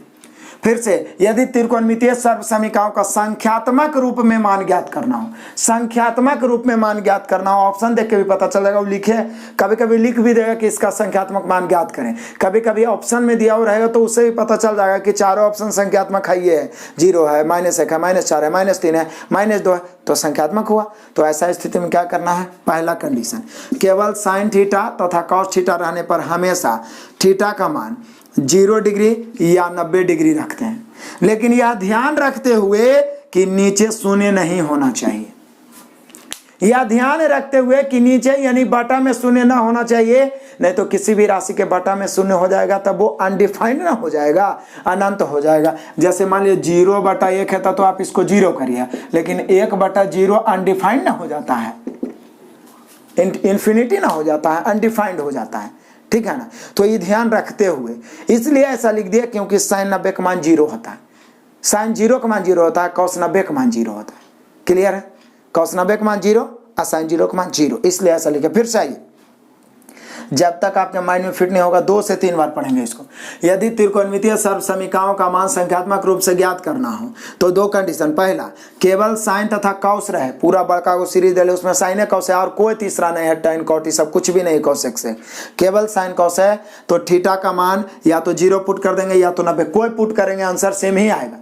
फिर से, यदि त्रिकोणमितीय सर्व समीकरणों का संख्यात्मक रूप में मान ज्ञात करना हो, संख्यात्मक रूप में मान ज्ञात करना हो, ऑप्शन देख के भी पता चल जाएगा। वो लिखे, कभी कभी लिख भी देगा कि इसका संख्यात्मक मान ज्ञात करें, कभी कभी ऑप्शन में दिया हुआ रहेगा तो उससे भी पता चल जाएगा कि चारों ऑप्शन संख्यात्मक है, ये है, 0 है, -1 है, -4 है, -3 है, -2 है, तो संख्यात्मक हुआ। तो ऐसा स्थिति में क्या करना है? पहला कंडीशन, केवल साइन थीटा तथा कॉस थीटा रहने पर हमेशा थीटा का मान 0 डिग्री या 90 डिग्री रखते हैं, लेकिन यह ध्यान रखते हुए कि नीचे शून्य नहीं होना चाहिए। यह ध्यान रखते हुए कि नीचे यानी बटा में शून्य ना होना चाहिए, नहीं तो किसी भी राशि के बटा में शून्य हो जाएगा तब वो अनडिफाइंड ना हो जाएगा, अनंत हो जाएगा। जैसे मान लीजिए 0/1 है तो आप इसको 0 करिए, लेकिन 1/0 अनडिफाइंड ना हो जाता है, इन्फिनिटी ना हो जाता है, अनडिफाइंड हो जाता है, ठीक है ना। तो ये ध्यान रखते हुए इसलिए ऐसा लिख दिया क्योंकि साइन 90 का मान 0 होता है, साइन 0 का मान 0 होता है, कॉस 90 का मान 0 होता है। क्लियर है? कॉस 90 का मान 0 और साइन 0 का मान 0, इसलिए ऐसा लिखा। फिर से आइए, जब तक आपके माइंड में फिट नहीं होगा 2 से 3 बार पढ़ेंगे इसको। यदि त्रिकोणमितीय सर्व समीकरणों का मान संख्यात्मक रूप से ज्ञात करना हो तो 2 कंडीशन, पहला केवल साइन तथा कॉस रहे, पूरा बड़का को सीरीज दे ले, उसमें साइन है कॉस है और कोई तीसरा नहीं है, tan cot सब कुछ भी नहीं, cos x है, केवल साइन कॉस है, तो थीटा का मान या तो 0 पुट कर देंगे या तो 90, कोई पुट करेंगे आंसर सेम ही आएगा।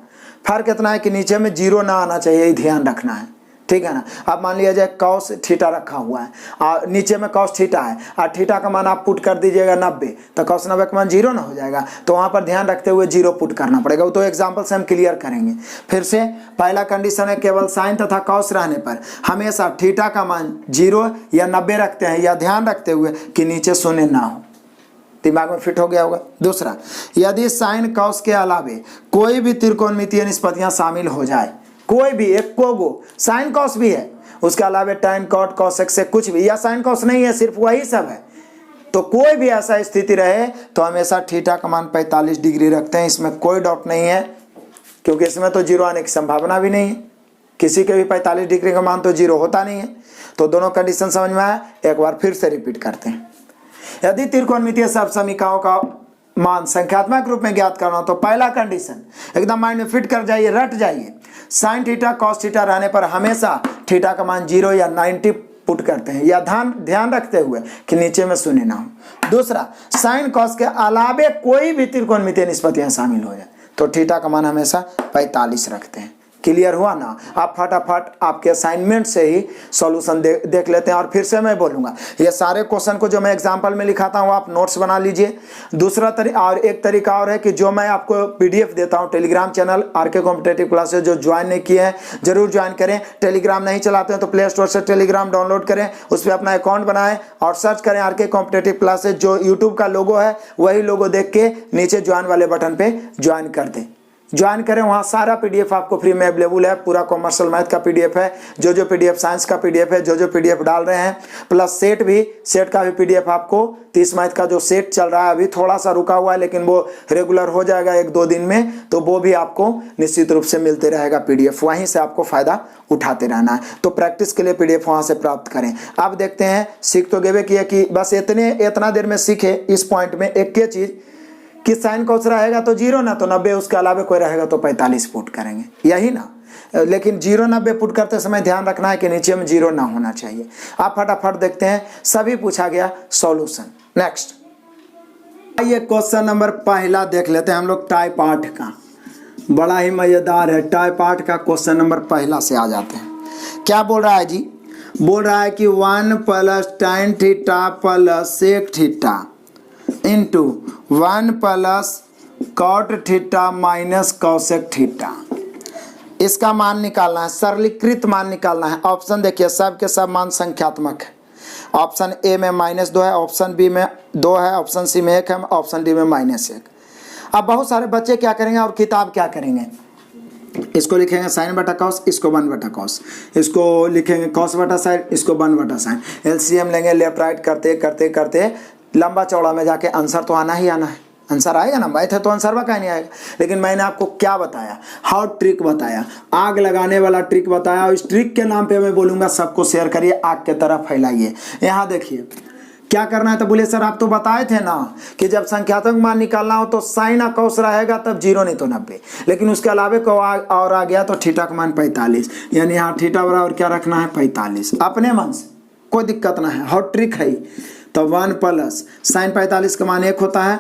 फर्क इतना है कि नीचे में 0 ना आना चाहिए, ध्यान रखना है, ठीक है ना। अब मान लिया जाए कॉस थीटा रखा हुआ है और नीचे में कॉस थीटा है और थीटा का मान आप पुट कर दीजिएगा 90, तो कॉस 90 का मान 0 ना हो जाएगा, तो वहां पर ध्यान रखते हुए 0 पुट करना पड़ेगा। वो तो एग्जांपल से हम क्लियर करेंगे। फिर से पहला कंडीशन है केवल साइन तथा कॉस रहने पर हमेशा थीटा का मान 0 या 90 रखते हैं, या ध्यान रखते हुए कि नीचे शून्य ना हो। दिमाग में फिट हो गया होगा। दूसरा, यदि साइन कॉस के अलावे कोई भी त्रिकोणमितीय निष्पत्तियां शामिल हो जाए, कोई भी एक को साइन कॉस भी है, उसके अलावा tan cot cos x से कुछ भी, या साइन कॉस नहीं है, सिर्फ वही सब है, तो कोई भी ऐसा स्थिति रहे तो हमेशा थीटा का मान 45 डिग्री रखते हैं। इसमें कोई डाउट नहीं है, क्योंकि इसमें तो 0 आने की संभावना भी नहीं है, किसी के भी 45 डिग्री का मान तो 0 होता नहीं है। तो दोनों कंडीशन समझ में आया, एक बार फिर से रिपीट करते हैं। यदि त्रिकोणमितीय सर्व समीकरणों का मान संख्यात्मक रूप में ज्ञात करना हो तो पहला कंडीशन एकदम माइंड में फिट कर जाइए, रट जाइए, साइन थीटा कॉस थीटा रहने पर हमेशा थीटा का मान 0 या 90 पुट करते हैं, या ध्यान रखते हुए कि नीचे में शून्य ना हो। दूसरा, साइन कॉस के अलावे कोई भी त्रिकोणमितीय निष्पत्तियां शामिल हो जाए तो थीटा का मान हमेशा 45 रखते हैं। क्लियर हुआ ना? आप फटाफट आपके असाइनमेंट से ही सॉल्यूशन देख लेते हैं। और फिर से मैं बोलूंगा, ये सारे क्वेश्चन को जो मैं एग्जांपल में लिखाता हूँ आप नोट्स बना लीजिए। दूसरा और एक तरीका और है कि जो मैं आपको पीडीएफ देता हूँ Telegram channel RK competitive classes, जो ज्वाइन नहीं किए हैं जरूर ज्वाइन करें। टेलीग्राम नहीं चलाते हैं तो प्ले स्टोर से टेलीग्राम डाउनलोड करें, उस पर अपना अकाउंट बनाएं और सर्च करें आरके कॉम्पिटिटिव क्लासेस। जो यूट्यूब का लोगो है वही लोगो देख के नीचे ज्वाइन वाले बटन पे ज्वाइन कर दें, ज्वाइन करें। वहाँ सारा पीडीएफ आपको फ्री में अवेलेबल है, पूरा कॉमर्शियल मैथ का पीडीएफ है, जो पीडीएफ साइंस का पीडीएफ है, जो पीडीएफ डाल रहे हैं, प्लस सेट का भी पीडीएफ आपको 30 मैथ का जो सेट चल रहा है, अभी थोड़ा सा रुका हुआ है लेकिन वो रेगुलर हो जाएगा 1-2 दिन में, तो वो भी आपको निश्चित रूप से मिलते रहेगा पीडीएफ, वहीं से आपको फायदा उठाते रहना है। तो प्रैक्टिस के लिए पीडीएफ वहाँ से प्राप्त करें। अब देखते हैं, सीख तो गेवे किया कि बस इतना देर में सीखे इस पॉइंट में एक ही चीज कि साइन कॉस रहेगा तो 0 ना तो 90, उसके अलावा कोई रहेगा तो 45 पुट करेंगे, यही ना। लेकिन 0-90 पुट करते समय ध्यान रखना है कि नीचे में 0 ना होना चाहिए। आप फटाफट देखते हैं, सभी पूछा गया सॉल्यूशन। नेक्स्ट आइए क्वेश्चन नंबर पहला देख लेते हैं हम लोग टाइप 8 का, बड़ा ही मजेदार है। टाइप 8 का क्वेश्चन नंबर पहला से आ जाते हैं। क्या बोल रहा है जी? बोल रहा है कि 1 + tan theta + sec theta into 1 + cot theta - cosec theta, इसका मान निकालना है, सरलीकृत मान निकालना है। ऑप्शन देखिए, सब के सब मान संख्यात्मक है। ऑप्शन ए में -2 है, ऑप्शन बी में 2 है, ऑप्शन सी में 1 है, ऑप्शन डी में -1। अब बहुत सारे बच्चे क्या करेंगे और किताब क्या करेंगे, इसको लिखेंगे साइन बटा कॉस, इसको 1 बटा कॉस, इसको लिखेंगे कॉस बटा साइन, इसको 1 बटा साइन, एलसीएम लेंगे, लेफ्ट राइट करते करते करते लंबा चौड़ा में जाके आंसर तो आना ही आना है। आंसर आएगा ना, मैथ है तो आंसर का नहीं आएगा। लेकिन मैंने आपको क्या बताया, हाउ ट्रिक बताया, आग लगाने वाला ट्रिक बताया, और इस ट्रिक के नाम पे मैं बोलूँगा सबको शेयर करिए, आग के तरफ फैलाइए। यहाँ देखिए क्या करना है, तो बोले सर आप तो बताए थे ना कि जब संख्यात्मक मान निकालना हो तो साइन और कॉस रहेगा तब 0 नहीं तो 90, लेकिन उसके अलावे को और आ गया तो थीटा का मान 45, यानी यहाँ थीटा बराबर क्या रखना है 45, अपने मन से, कोई दिक्कत ना है, हॉट ट्रिक है। तो 1 प्लस साइन 45 का मान 1 होता है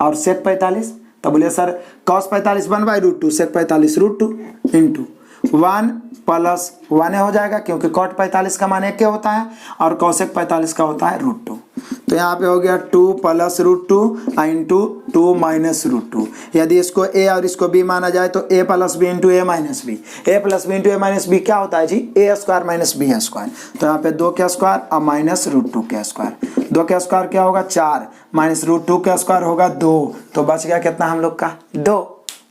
और सेक 45, तो बोले सर कॉस 45 1/√2, सेक 45 √2 इंटू 1 प्लस 1 हो जाएगा, क्योंकि कॉट 45 का मान 1 क्या होता है और कॉसेक 45 का होता है √2। तो यहाँ पे हो गया 2 प्लस √2 इंटू 2 माइनस √2। यदि इसको a और इसको b माना जाए तो a plus B into a minus B, a plus B into a minus B क्या होता है जी, a square minus b square. तो यहाँ पे 2 का स्क्वायर और माइनस √2 का स्क्वायर, 2 का स्क्वायर क्या होगा 4, माइनस √2 का स्क्वायर होगा 2, तो बच गया कितना हम लोग का 2।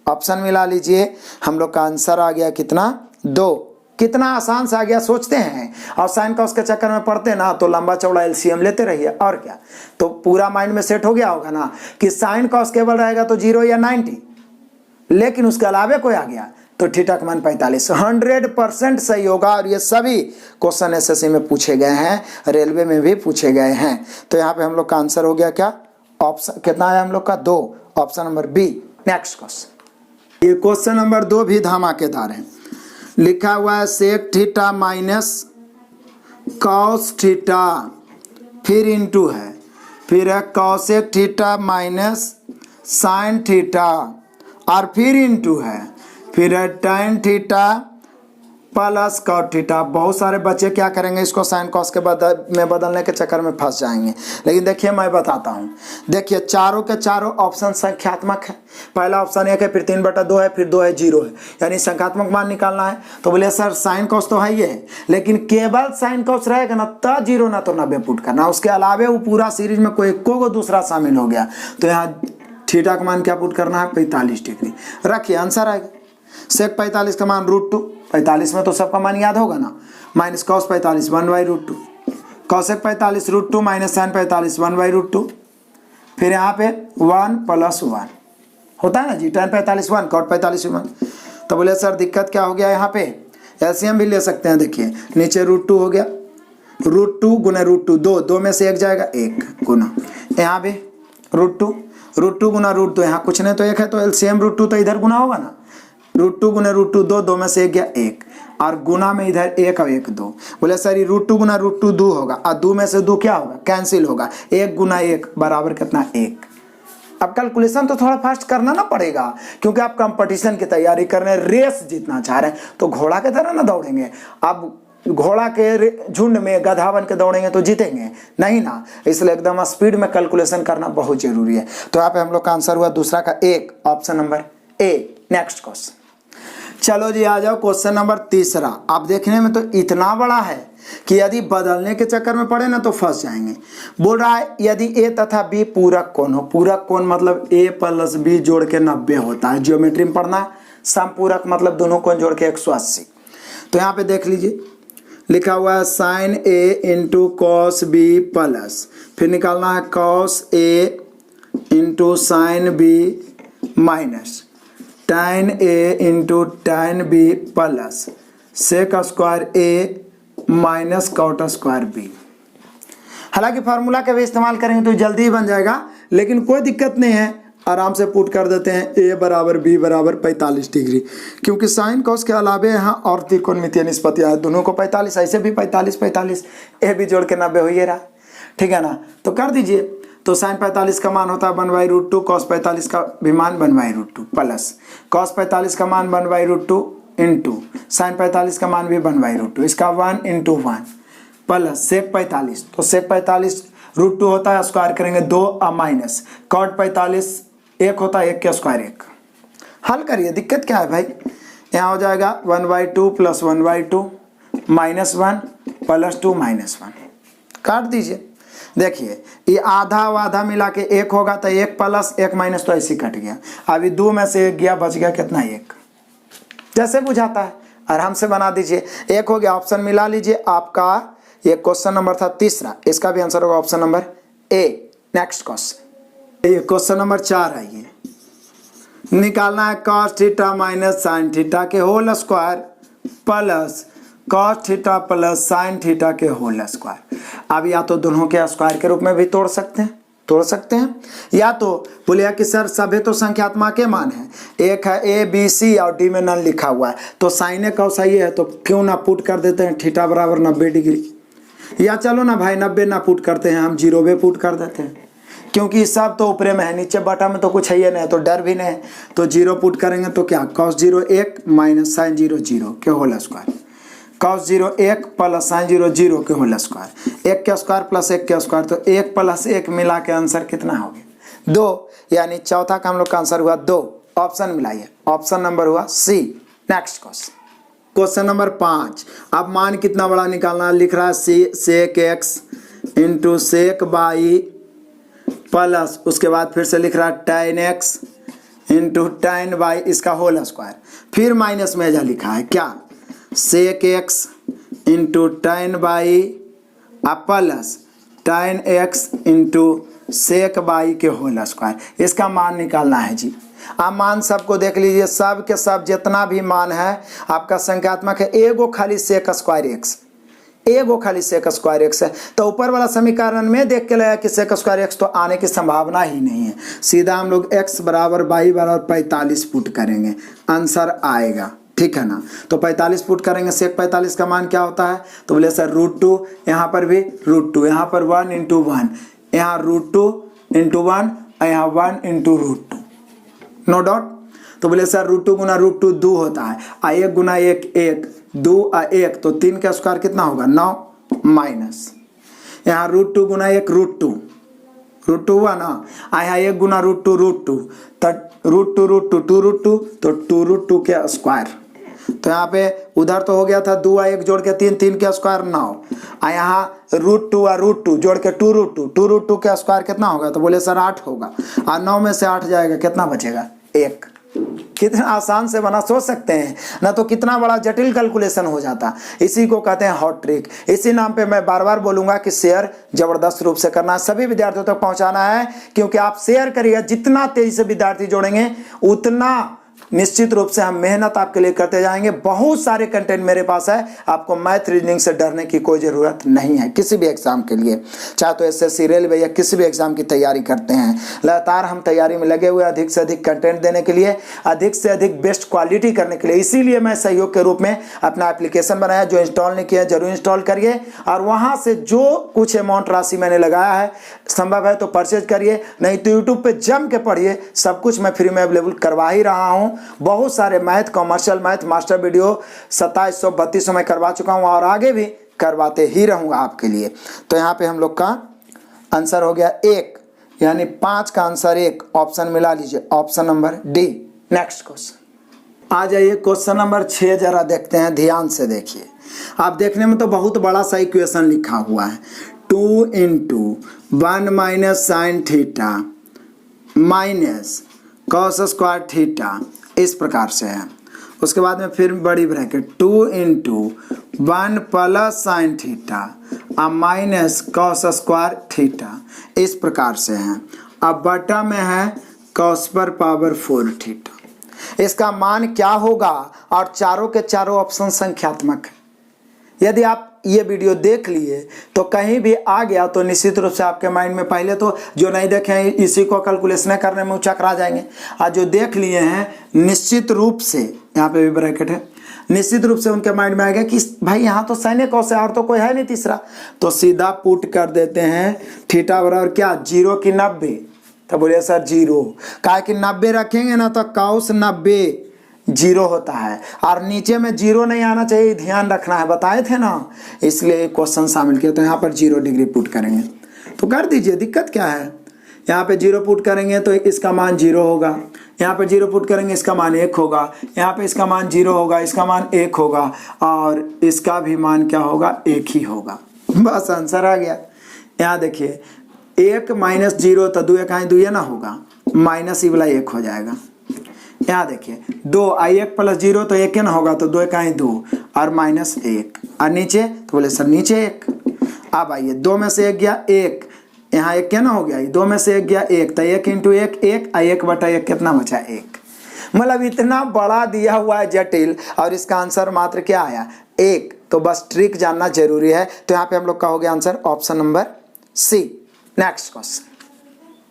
ऑप्शन मिला लीजिए, हम लोग का आंसर आ गया कितना 2। कितना आसान से आ गया, सोचते हैं और साइन का उसके चक्कर में पढ़ते ना तो लंबा चौड़ा एलसीएम लेते रहिए, और क्या। तो पूरा माइंड में सेट हो गया होगा ना कि साइन का केवल रहेगा तो 0 या 90, लेकिन उसके अलावे कोई आ गया तो थीटा का मान 45। 100% सही होगा, और ये सभी क्वेश्चन एसएससी में पूछे गए हैं, रेलवे में भी पूछे गए हैं। तो यहाँ पे हम लोग का आंसर हो गया क्या, ऑप्शन कितना है हम लोग का 2, option number B. Next question, ये क्वेश्चन नंबर 2 भी धमाकेदार है। लिखा हुआ है sec theta minus cos theta, फिर इंटू है, फिर है cosec theta minus sine theta, और फिर इंटू है, फिर है tan theta plus cot theta. बहुत सारे बच्चे क्या करेंगे, इसको साइन कॉस के में बदलने के चक्कर में फंस जाएंगे। लेकिन देखिए मैं बताता हूँ, देखिए चारों के चारों ऑप्शन संख्यात्मक है। पहला ऑप्शन 1 है, फिर 3/2 है, फिर 2 है, 0 है, यानी संख्यात्मक मान निकालना है। तो बोले सर साइन कॉस तो है ये, लेकिन केवल साइन कॉस रहेगा ना तो 0 ना तो 90 पुट करना, उसके अलावे वो पूरा सीरीज में कोई को दूसरा शामिल हो गया तो यहाँ थीटा का मान क्या पुट करना है 45 डिग्री। रखिए आंसर आएगा सेक 45 का मान √2, 45 में तो सबका मान याद होगा ना, minus cos 45 1/√2, cosec 45 √2 minus sine 45 1/√2, फिर यहाँ पे 1 प्लस 1 होता है ना जी, tan 45 1, कॉट 45 1। तो बोले सर दिक्कत क्या हो गया, यहाँ पे एलसीएम भी ले सकते हैं। देखिए नीचे √2 हो गया, √2 गुना √2 2 में से 1 जाएगा 1 गुना, यहाँ पे √2 गुना √2, यहाँ कुछ नहीं तो 1 है, तो एलसीएम √2 तो इधर गुना होगा ना, √2 गुना √2 2 में से 1 गया 1, और गुना में इधर 1 और 1 2। बोले सर ये √2 गुना √2 2 होगा, और 2 में से 2 क्या होगा कैंसिल होगा, 1 गुना 1 बराबर कितना 1। अब कैलकुलेशन तो थोड़ा फास्ट करना ना पड़ेगा, क्योंकि आप कंपटीशन की तैयारी कर रहे हैं, रेस जीतना चाह रहे हैं, तो घोड़ा की तरह ना दौड़ेंगे। आप घोड़ा के झुंड में गधा बन के दौड़ेंगे तो जीतेंगे नहीं ना, इसलिए एकदम स्पीड में कैलकुलेशन करना बहुत जरूरी है। तो यहाँ पे हम लोग का आंसर हुआ दूसरा का 1, option number A. Next question, चलो जी आ जाओ क्वेश्चन नंबर 3। आप देखने में तो इतना बड़ा है कि यदि बदलने के चक्कर में पड़े ना तो फंस जाएंगे। बोल रहा है यदि ए तथा बी पूरक कोण हो, पूरक कोण मतलब a प्लस बी जोड़ के 90 होता है, ज्योमेट्री में पढ़ना। समपूरक मतलब दोनों कोण जोड़ के 180। तो यहाँ पे देख लीजिए लिखा हुआ है sine A into cos B plus, फिर निकालना है cos A into sine B minus tan a into tan b plus sec square a minus cot square b। हालांकि फार्मूला का भी इस्तेमाल करेंगे तो जल्दी ही बन जाएगा, लेकिन कोई दिक्कत नहीं है, आराम से पुट कर देते हैं a बराबर b बराबर 45 डिग्री, क्योंकि साइन कॉस के अलावे यहाँ और त्रिकोणमितीय निष्पत्तियाँ हैं, दोनों को 45, ऐसे भी 45 a भी जोड़ के 90 हो ही रहा, ठीक है ना। तो कर दीजिए, तो साइन 45 का मान होता है 1/√2, कॉस 45 का भी मान 1/√2 प्लस कॉस 45 का मान 1/√2 इंटू साइन 45 का मान भी 1/√2, इसका 1 × 1 प्लस सेक 45, तो सेक 45 √2 होता है, स्क्वायर करेंगे 2 और माइनस कॉट 45 1 होता है, 1 का स्क्वायर 1। हल करिए, दिक्कत क्या है भाई, यहाँ हो जाएगा 1/2 प्लस 1/2 -1 प्लस 2 -1, काट दीजिए। देखिए ये आधा वाधा मिला के 1 होगा तो 1 प्लस 1 माइनस तो ऐसे कट गया। अभी 2 में से 1 गया, बच गया कितना 1। जैसे बुझाता है आराम से बना दीजिए। 1 हो गया, ऑप्शन मिला लीजिए। आपका ये क्वेश्चन नंबर था तीसरा, इसका भी आंसर होगा option number A. Next question, ये क्वेश्चन नंबर 4 है। ये निकालना है cos theta minus sine theta के whole square plus cos theta plus sine theta के होल स्क्वायर। अब या तो दोनों के स्क्वायर के रूप में भी तोड़ सकते हैं, या तो बोलिए कि सर सभी तो संख्यात्मक के मान है, एक है ए बी सी और डी में नन लिखा हुआ है, तो साइन कॉस ये है तो क्यों ना पुट कर देते हैं थीटा बराबर 90 डिग्री। या चलो ना भाई 90 ना पुट करते हैं, हम 0 पे पुट कर देते हैं, क्योंकि सब तो ऊपरे में है, नीचे बटा में तो कुछ है ही नहीं, तो डर भी नहीं। तो 0 पुट करेंगे तो क्या cos 0 1 माइनस साइन 0 0 के whole square, cos 0 1 plus sine 0 0 के होल स्क्वायर, 1 के स्क्वायर प्लस 1 के स्क्वायर, तो 1 प्लस 1 मिला के आंसर कितना हो गया 2, यानी चौथा का हम लोग का आंसर हुआ 2। ऑप्शन मिलाइए, ऑप्शन नंबर हुआ सी। Next question number 5। अब मान कितना बड़ा निकालना है, लिख रहा है sec X into sec Y plus उसके बाद फिर से लिख रहा है tan x into tan y इसका होल स्क्वायर, फिर माइनस में लिखा है क्या sec x into tan y plus tan x into sec y के होल स्क्वायर। इसका मान निकालना है जी। आप मान सबको देख लीजिए, सब के सब जितना भी मान है आपका संख्यात्मक है, एगो खाली सेक स्क्वायर एक्स, एगो खाली सेक स्क्वायर एक्स है। तो ऊपर वाला समीकरण में देख के लगा कि सेक स्क्वायर एक्स तो आने की संभावना ही नहीं है। सीधा हम लोग x बराबर y बराबर 45 पुट करेंगे, आंसर आएगा, ठीक है ना। तो 45 पुट करेंगे, सेक 45 का मान क्या होता है, तो बोले सर √2, यहाँ पर भी √2, यहाँ पर 1 इंटू 1, यहाँ √2 इंटू 1, यहाँ 1 इंटू √2, नो डाउट। तो बोले सर √2 गुना √2 2 होता है, 1 गुना 1 1, 2 1, तो 3 का स्क्वायर कितना होगा 9 माइनस यहाँ √2 गुना 1 √2 हुआ ना, यहाँ 1 गुना √2 √2, तो √2 तो 2 के स्क्वायर। तो यहाँ पे उधर तो हो गया था 2 1 जोड़ के 3 3 के स्क्वायर 9, यहाँ √2 जोड़ के 2 के स्क्वायर कितना होगा, तो बोले सर 8 होगा, और 9 में से 8 जाएगा कितना बचेगा 1। कितना आसान से बना, सोच सकते हैं ना, तो कितना बड़ा जटिल कैलकुलेशन हो जाता। इसी को कहते हैं हॉट ट्रिक। इसी नाम पे मैं बार बार बोलूंगा कि शेयर जबरदस्त रूप से करना है, सभी विद्यार्थियों तक पहुंचाना है, क्योंकि आप शेयर करिए, जितना तेजी से विद्यार्थी जोड़ेंगे उतना निश्चित रूप से हम मेहनत आपके लिए करते जाएंगे। बहुत सारे कंटेंट मेरे पास है, आपको मैथ रीजनिंग से डरने की कोई ज़रूरत नहीं है किसी भी एग्जाम के लिए, चाहे तो एसएससी रेलवे या किसी भी एग्जाम की तैयारी करते हैं। लगातार हम तैयारी में लगे हुए, अधिक से अधिक कंटेंट देने के लिए, अधिक से अधिक बेस्ट क्वालिटी करने के लिए। इसीलिए मैं सहयोग के रूप में अपना एप्लीकेशन बनाया, जो इंस्टॉल नहीं किया जरूर इंस्टॉल करिए, और वहाँ से जो कुछ अमाउंट राशि मैंने लगाया है, संभव है तो परचेज करिए, नहीं तो यूट्यूब पर जम के पढ़िए। सब कुछ मैं फ्री में अवेलेबल करवा ही रहा हूँ। बहुत सारे math, commercial math master video 2700 3200 में करवा चुका हूं, और आगे भी करवाते ही रहूंगा आपके लिए। तो यहाँ पे हम लोग का आंसर हो गया 1, यानी 5 का आंसर 1। ऑप्शन मिला लीजिए, option number D. Next question आ जाइए, क्वेश्चन नंबर 6 जरा देखते हैं, ध्यान से देखिए। आप देखने में तो बहुत बड़ा सा इक्वेशन लिखा हुआ है, 2 into 1 minus sine theta minus cos square theta, इस प्रकार से है। उसके बाद में फिर बड़ी bracket 2 into 1 plus sine theta minus cos square theta, इस प्रकार से है। अब बटा में है कॉस पर पावर 4 थीटा। इसका मान क्या होगा, और चारों के चारों ऑप्शन संख्यात्मक है। यदि आप ये वीडियो देख लिए तो कहीं भी आ गया तो निश्चित रूप से आपके माइंड में, पहले तो जो नहीं देखे हैं इसी को कैलकुलेशन करने में चकरा जाएंगे, और जो देख लिए हैं निश्चित रूप से, यहाँ पे भी ब्रैकेट है, निश्चित रूप से उनके माइंड में आएगा कि भाई यहाँ तो साइन कॉस है और तो कोई है नहीं तीसरा, तो सीधा पुट कर देते हैं थीटा बराबर क्या 0 की 90। तो बोलिए सर 0, काहे कि 90 रखेंगे ना तो कॉस 90 0 होता है, और नीचे में 0 नहीं आना चाहिए, ध्यान रखना है, बताए थे ना, इसलिए क्वेश्चन शामिल किया। तो यहाँ पर 0 डिग्री पुट करेंगे तो कर दीजिए, दिक्कत क्या है। यहाँ पे 0 पुट करेंगे तो इसका मान 0 होगा, यहाँ पे 0 पुट करेंगे इसका मान 1 होगा, यहाँ पे इसका मान 0 होगा, इसका मान 1 होगा, और इसका भी मान क्या होगा 1 ही होगा। बस आंसर आ गया। यहाँ देखिए 1 माइनस 0 तो 2 1 2 ना होगा, माइनस ही वाला 1 हो जाएगा। यहाँ देखिए 2 1 प्लस 0 तो 1 ना होगा, तो 2 1 2 और माइनस 1 और नीचे तो बोले सर नीचे 1। अब आइए 2 में से 1 गया 1, यहाँ 1 क्या ना हो गया, 2 में से 1 गया 1, तो 1 इंटू 1 1 और 1/1 कितना बचा 1। मतलब इतना बड़ा दिया हुआ है जटिल और इसका आंसर मात्र क्या आया 1। तो बस ट्रिक जानना जरूरी है। तो यहाँ पे हम लोग का हो गया answer option number C. Next question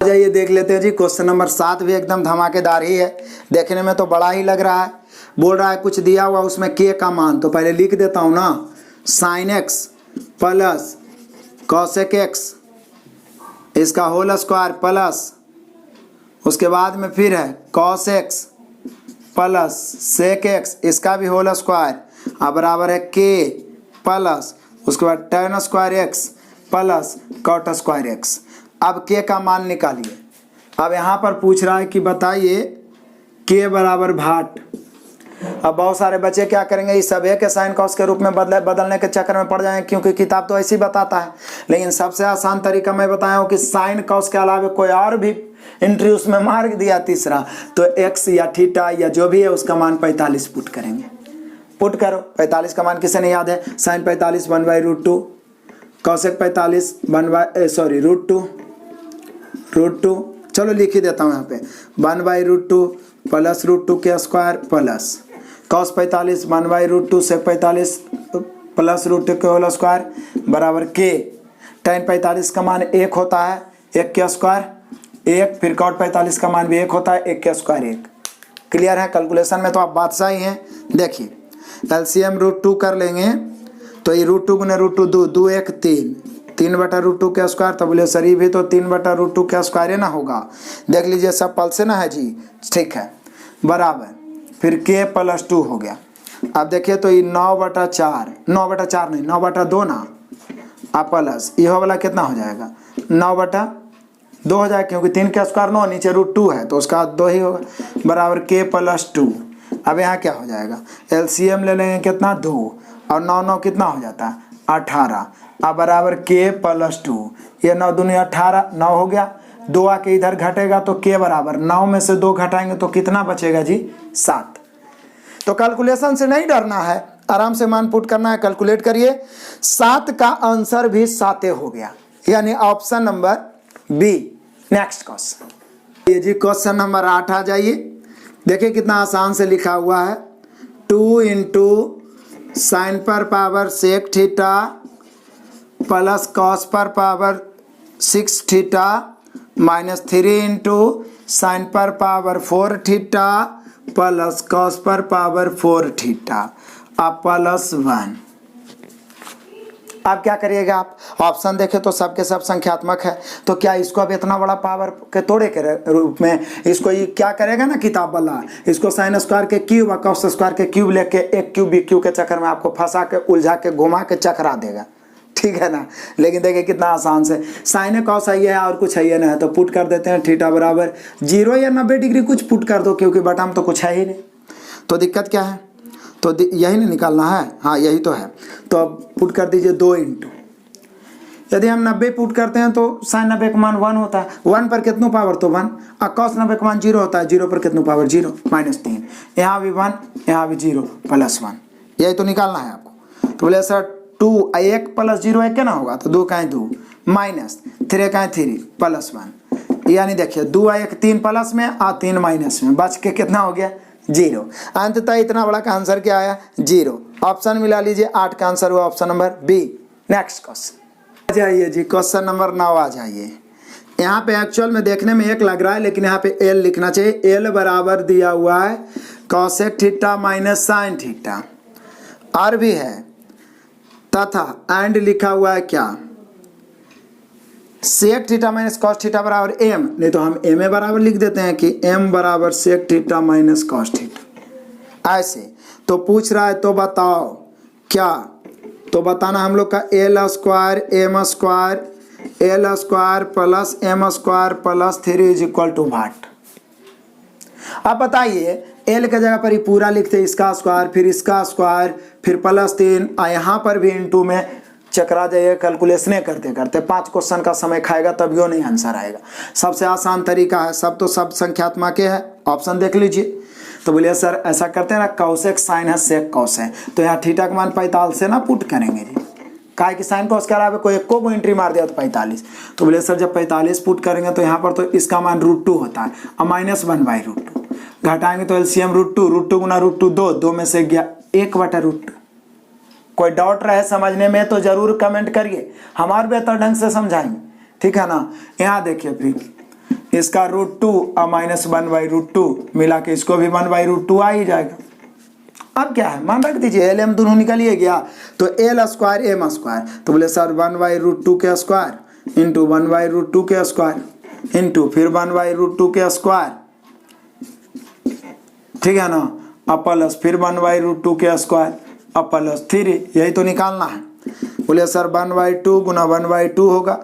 जाइए देख लेते हैं जी। क्वेश्चन नंबर 7 भी एकदम धमाकेदार ही है, देखने में तो बड़ा ही लग रहा है। बोल रहा है कुछ दिया हुआ उसमें के का मान, तो पहले लिख देता हूँ ना, sine X plus cosec X इसका होल स्क्वायर प्लस उसके बाद में फिर है cos X plus sec X इसका भी होल स्क्वायर अब बराबर है के प्लस उसके बाद tan square X plus cot square X. अब के का मान निकालिए। अब यहाँ पर पूछ रहा है कि बताइए के बराबर भाट। अब बहुत सारे बच्चे क्या करेंगे, इस सब के साइन कॉस के रूप में बदलने के चक्कर में पड़ जाएंगे, क्योंकि किताब तो ऐसे ही बताता है। लेकिन सबसे आसान तरीका मैं बताया हूँ कि साइन कॉस के अलावा कोई और भी एंट्री उसमें मार दिया तीसरा, तो एक्स या थीटा या जो भी है उसका मान 45 पुट करेंगे। पुट करो, 45 का मान किसे नहीं याद है, साइन 45 1/√2, कॉसेक 45 √2, चलो लिख ही देता हूँ यहाँ पे 1/√2 प्लस √2 के स्क्वायर प्लस कॉस 45 1/√2 सेक 45 प्लस √2 के होल स्क्वायर बराबर के टेन 45 का मान 1 होता है, 1 के स्क्वायर 1, फिर कॉट 45 का मान भी 1 होता है, 1 के स्क्वायर 1। क्लियर है, कैलकुलेशन में तो आप बादशाह ही हैं। देखिए एलसीएम √2 कर लेंगे तो ये √2 गुने √2 2 2 1 3 3/√2 के स्क्वायर, तो बोले सर भी तो 3/√2 के स्क्वायर ना होगा। देख लीजिए सब पल से ना है जी, ठीक है, बराबर फिर के प्लस 2 हो गया। अब देखिए तो ये 9/4 नहीं 9/2 ना, अब प्लस ये वाला कितना हो जाएगा 9/2 हो जाएगा, क्योंकि 3 का स्क्वायर 9 नीचे √2 है तो उसका 2 ही होगा बराबर के प्लस 2। अब यहाँ क्या हो जाएगा, एलसीएम ले लेंगे कितना 2 और 9 9 कितना हो जाता है 18, अब बराबर के प्लस 2, ये 9 दूनी 18 9 हो गया, 2 आके इधर घटेगा तो के बराबर 9 में से 2 घटाएंगे तो कितना बचेगा जी 7। तो कैलकुलेशन से नहीं डरना है, आराम से मान पुट करना है, कैलकुलेट करिए। 7 का आंसर भी 7 हो गया, यानी option number B. Next question, ये जी क्वेश्चन नंबर 8 आ जाइए। देखिए कितना आसान से लिखा हुआ है, 2 इंटू साइन पर power sec theta plus cos पर power 6 theta minus 3 into sine पर पावर 4 थीटा प्लस कॉस पर पावर 4 थीटा अब प्लस 1। अब क्या करिएगा आप, ऑप्शन देखें तो सबके सब संख्यात्मक है, तो क्या इसको अब इतना बड़ा पावर के तोड़े के रूप में इसको ये क्या करेगा ना किताब वाला, इसको साइन स्क्वायर के क्यूब और कॉस स्क्वायर के क्यूब लेके एक क्यूब बी क्यूब के चक्कर में आपको फंसा के उलझा के घुमा के चकरा देगा, ठीक है ना। लेकिन देखिए कितना आसान से साइन कॉस आई है और कुछ है ना, तो पुट कर देते हैं थीटा बराबर 0 या 90 डिग्री कुछ पुट कर दो, क्योंकि बटा में तो कुछ है ही नहीं, तो दिक्कत क्या है, तो यही नहीं निकालना है, हाँ यही तो है। तो अब पुट कर दीजिए 2 इंटू, यदि हम 90 पुट करते हैं तो साइन 90 का मान 1 होता है, 1 पर कितनों पावर तो 1, और कॉस 90 का मान 0 होता है, 0 पर कितनों पावर 0 -3, यहाँ भी 1 यहाँ भी 0 प्लस 1, यही तो निकालना है आपको। तो बोले सर 2 1 प्लस 0 1 क्या ना होगा, तो 2 का 2 माइनस 3 का 3 प्लस 1, यानी देखिए 2 1 3 प्लस में और 3 माइनस में, बच के कितना हो गया 0। अंततः इतना बड़ा का आंसर क्या आया 0। ऑप्शन मिला लीजिए, 8 का आंसर हुआ option number B. Next question आ जाइए जी, क्वेश्चन नंबर 9 आ जाइए। यहाँ पे एक्चुअल में देखने में 1 लग रहा है, लेकिन यहाँ पे एल लिखना चाहिए। एल बराबर दिया हुआ है cosec theta minus sine theta, और भी है तथा एंड लिखा हुआ है क्या sec theta minus cos theta बराबर एम, नहीं तो हम एम ए बराबर लिख देते हैं कि एम बराबर sec theta minus cos theta, ऐसे। तो पूछ रहा है तो बताओ क्या, तो बताना हम लोग का L square M square plus M square plus 3 is equal to what. अब बताइए एल के जगह पर ही पूरा लिखते इसका स्क्वायर फिर इसका स्क्वायर फिर प्लस 3, और यहाँ पर भी इंटू में चकरा जाइए कैलकुलेशने करते करते। 5 क्वेश्चन का समय खाएगा तभियो नहीं आंसर आएगा। सबसे आसान तरीका है, सब संख्यात्मक के है, ऑप्शन देख लीजिए। तो बोलिए सर ऐसा करते हैं ना, कौसेक साइन है सेक कौस है, तो यहाँ थीटा का मान 45 से ना पुट करेंगे जी, काय की साइन कौस के अलावा कोई एक को एंट्री मार दिया तो 45। तो बोले सर जब 45 पुट करेंगे तो यहाँ पर तो इसका मान √2 होता है और -1/√2 घटाएंगे तो एलसीएम √2 गुना √2 2 में से गया 1/√2। कोई डाउट रहे समझने में तो जरूर कमेंट करिए, हमारे बेहतर ढंग से समझाएंगे, ठीक है ना। यहाँ देखिए फिर इसका √2 और -1/√2 मिला के इसको भी 1/√2 आ ही जाएगा। अब क्या है, मान रख दीजिए, एल एम दोनों निकलिए गया तो L² M², तो बोले सर 1/√2 के स्क्वायर इंटू 1/√2 के स्क्वायर इंटू फिर 1/√2 के स्क्वायर, ठीक है ना, अब प्लस फिर 1/√2 के स्क्वायर अब प्लस 3, यही तो निकालना है। बोले सर 1/2 गुना 1/2 होगा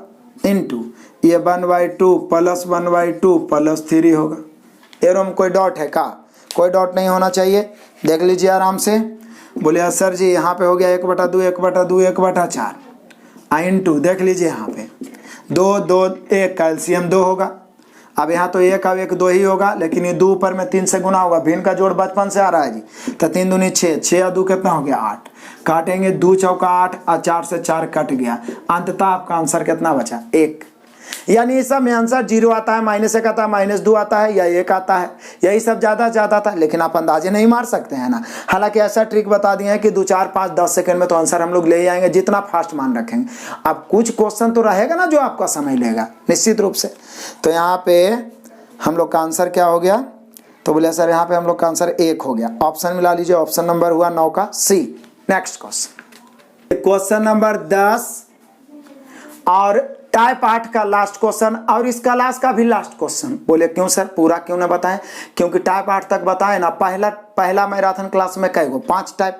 इंटू ये 1/2 प्लस 1/2 प्लस 3 होगा। एरो में कोई डॉट है का? कोई डॉट नहीं होना चाहिए, देख लीजिए आराम से। बोले सर जी यहाँ पे हो गया 1/2 1/2 1/4 इंटू देख लीजिए यहाँ पे 2 2 1 का एलसीएम 2 होगा। अब यहाँ तो 1 अब 1 2 ही होगा, लेकिन ये 2 ऊपर में 3 से गुना होगा, भिन्न का जोड़ बचपन से आ रहा है जी। तो 3 दूनी 6, 6 और 2 कितना हो गया 8, काटेंगे 2 चौका 8 और 4 से 4 कट गया, अंततः आपका आंसर कितना बचा 1। यानी इस सब में आंसर 0 आता है, -1 आता है, -2 आता है या 1 आता है, यही सब ज़्यादा था, लेकिन आप अंदाजे नहीं मार सकते हैं ना। हालांकि ऐसा ट्रिक बता दिए हैं कि 2 4 5 10 सेकंड में तो आंसर हम लोग ले आएंगे, जितना फास्ट मान रखेंगे। अब कुछ क्वेश्चन तो रहेगा ना जो आपका समय लेगा निश्चित रूप से। तो यहाँ पे हम लोग का आंसर क्या हो गया, तो बोले सर यहाँ पे हम लोग का आंसर 1 हो गया। ऑप्शन मिला लीजिए, ऑप्शन नंबर हुआ 9 का C। नेक्स्ट क्वेश्चन नंबर 10 और टाइप 8 का लास्ट क्वेश्चन और इस क्लास का भी लास्ट क्वेश्चन। बोले क्यों सर पूरा क्यों ना बताएं? क्योंकि टाइप 8 तक बताए ना, पहला मैराथन क्लास में कई गो 5 टाइप,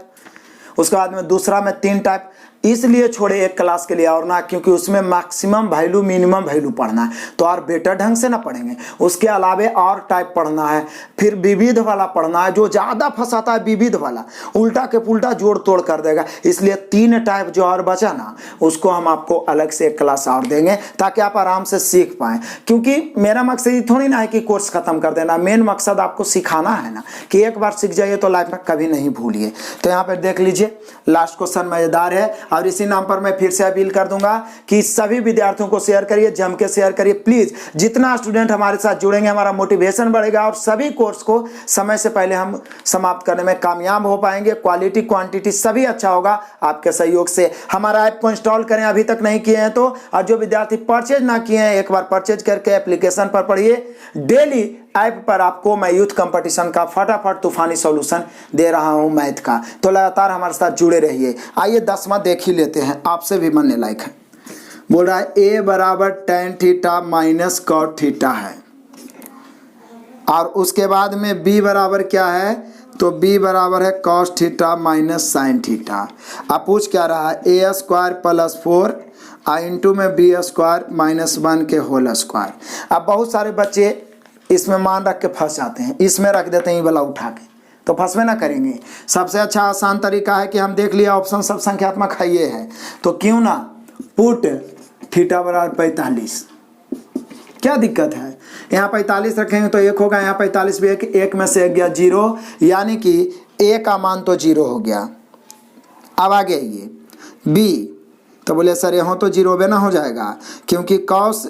उसके बाद में दूसरा में 3 टाइप, इसलिए छोड़े एक क्लास के लिए और ना, क्योंकि उसमें मैक्सिमम वैल्यू मिनिमम वैल्यू पढ़ना है तो और बेटर ढंग से ना पढ़ेंगे। उसके अलावे और टाइप पढ़ना है, फिर विविध वाला पढ़ना है, जो ज़्यादा फंसाता है विविध वाला, उल्टा के पुल्टा जोड़ तोड़ कर देगा। इसलिए 3 टाइप जो और बचा ना, उसको हम आपको अलग से एक क्लास और देंगे ताकि आप आराम से सीख पाएँ। क्योंकि मेरा मकसद ये थोड़ी ना है कि कोर्स खत्म कर देना, मेन मकसद आपको सिखाना है ना, कि एक बार सीख जाइए तो लाइफ में कभी नहीं भूलिए। तो यहाँ पर देख लीजिए लास्ट क्वेश्चन मज़ेदार है और इसी नाम पर मैं फिर से अपील कर दूंगा कि सभी विद्यार्थियों को शेयर करिए, जम के शेयर करिए प्लीज। जितना स्टूडेंट हमारे साथ जुड़ेंगे हमारा मोटिवेशन बढ़ेगा और सभी कोर्स को समय से पहले हम समाप्त करने में कामयाब हो पाएंगे। क्वालिटी क्वांटिटी सभी अच्छा होगा आपके सहयोग से। हमारा ऐप को इंस्टॉल करें अभी तक नहीं किए हैं तो, और जो विद्यार्थी परचेज ना किए हैं एक बार परचेज करके एप्लीकेशन पर पढ़िए। डेली ऐप पर आपको मैं यूथ कंपटीशन का फटाफट तूफानी सॉल्यूशन दे रहा हूं मैथ का, तो लगातार हमारे साथ जुड़े रहिए। आइए 10वां देख ही लेते हैं, आपसे भी मानने लायक है। बोल रहा है a बराबर tan theta minus cot theta है, और उसके बाद में b बराबर क्या है, तो b बराबर है cos theta minus sine theta. अब पूछ क्या रहा है, a² + 4 इंटू में b² - 1 के होल स्क्वायर। अब बहुत सारे बच्चे इसमें मान रख के फंस जाते हैं, इसमें रख देते हैं ये वाला उठा के, तो फंसवे ना करेंगे। सबसे अच्छा आसान तरीका है कि हम देख लिया ऑप्शन सब संख्यात्मक है ये है, तो क्यों ना पुट थीटा बराबर 45। क्या दिक्कत है, यहाँ 45 रखेंगे तो 1 होगा, यहाँ 45 भी 1 में से 1 गया 0, यानी कि a का मान तो 0 हो गया। अब आगे ये b, तो बोले सर यहाँ तो 0 बे ना हो जाएगा, क्योंकि cos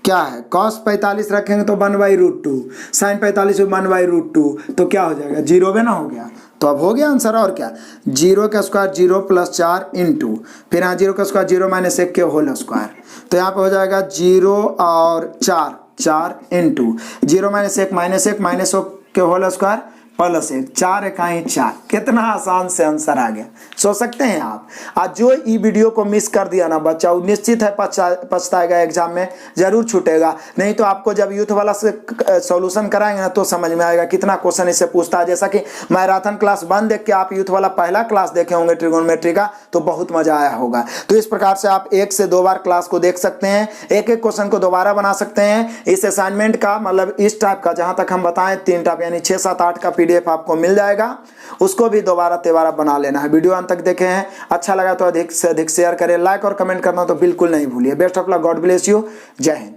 क्या है, cos 45 रखेंगे तो 1/√2, sin 45 1/√2, तो क्या हो जाएगा 0 बे ना हो गया। तो अब हो गया आंसर, और क्या 0 का स्क्वायर 0 + 4 इंटू फिर यहाँ 0 का स्क्वायर 0 - 1 के होल स्क्वायर, तो यहाँ पे हो जाएगा 0 और 4 इंटू 0 - 1 -1 के होल स्क्वायर +1 4 × 4। कितना आसान से आंसर आ गया, सोच सकते हैं आप। आज जो ई वीडियो को मिस कर दिया ना बच्चा, वो निश्चित है पछताएगा, एग्जाम में जरूर छूटेगा। नहीं तो आपको जब यूथ वाला से सॉल्यूशन कराएंगे ना तो समझ में आएगा कितना क्वेश्चन इससे पूछता है। जैसा कि मैराथन क्लास 1 देख के आप यूथ वाला पहला क्लास देखे होंगे ट्रिगोनोमेट्री का, तो बहुत मजा आया होगा। तो इस प्रकार से आप 1 से 2 बार क्लास को देख सकते हैं, एक क्वेश्चन को दोबारा बना सकते हैं। इस असाइनमेंट का मतलब इस टाइप का जहां तक हम बताएं 3 टाइप यानी 6 7 8 का PDF आपको मिल जाएगा, उसको भी दोबारा तिबारा बना लेना है। वीडियो अंत तक देखे हैं, अच्छा लगा तो अधिक से अधिक शेयर करें, लाइक और कमेंट करना तो बिल्कुल नहीं भूलिए। Best of luck, God bless you, जय हिंद।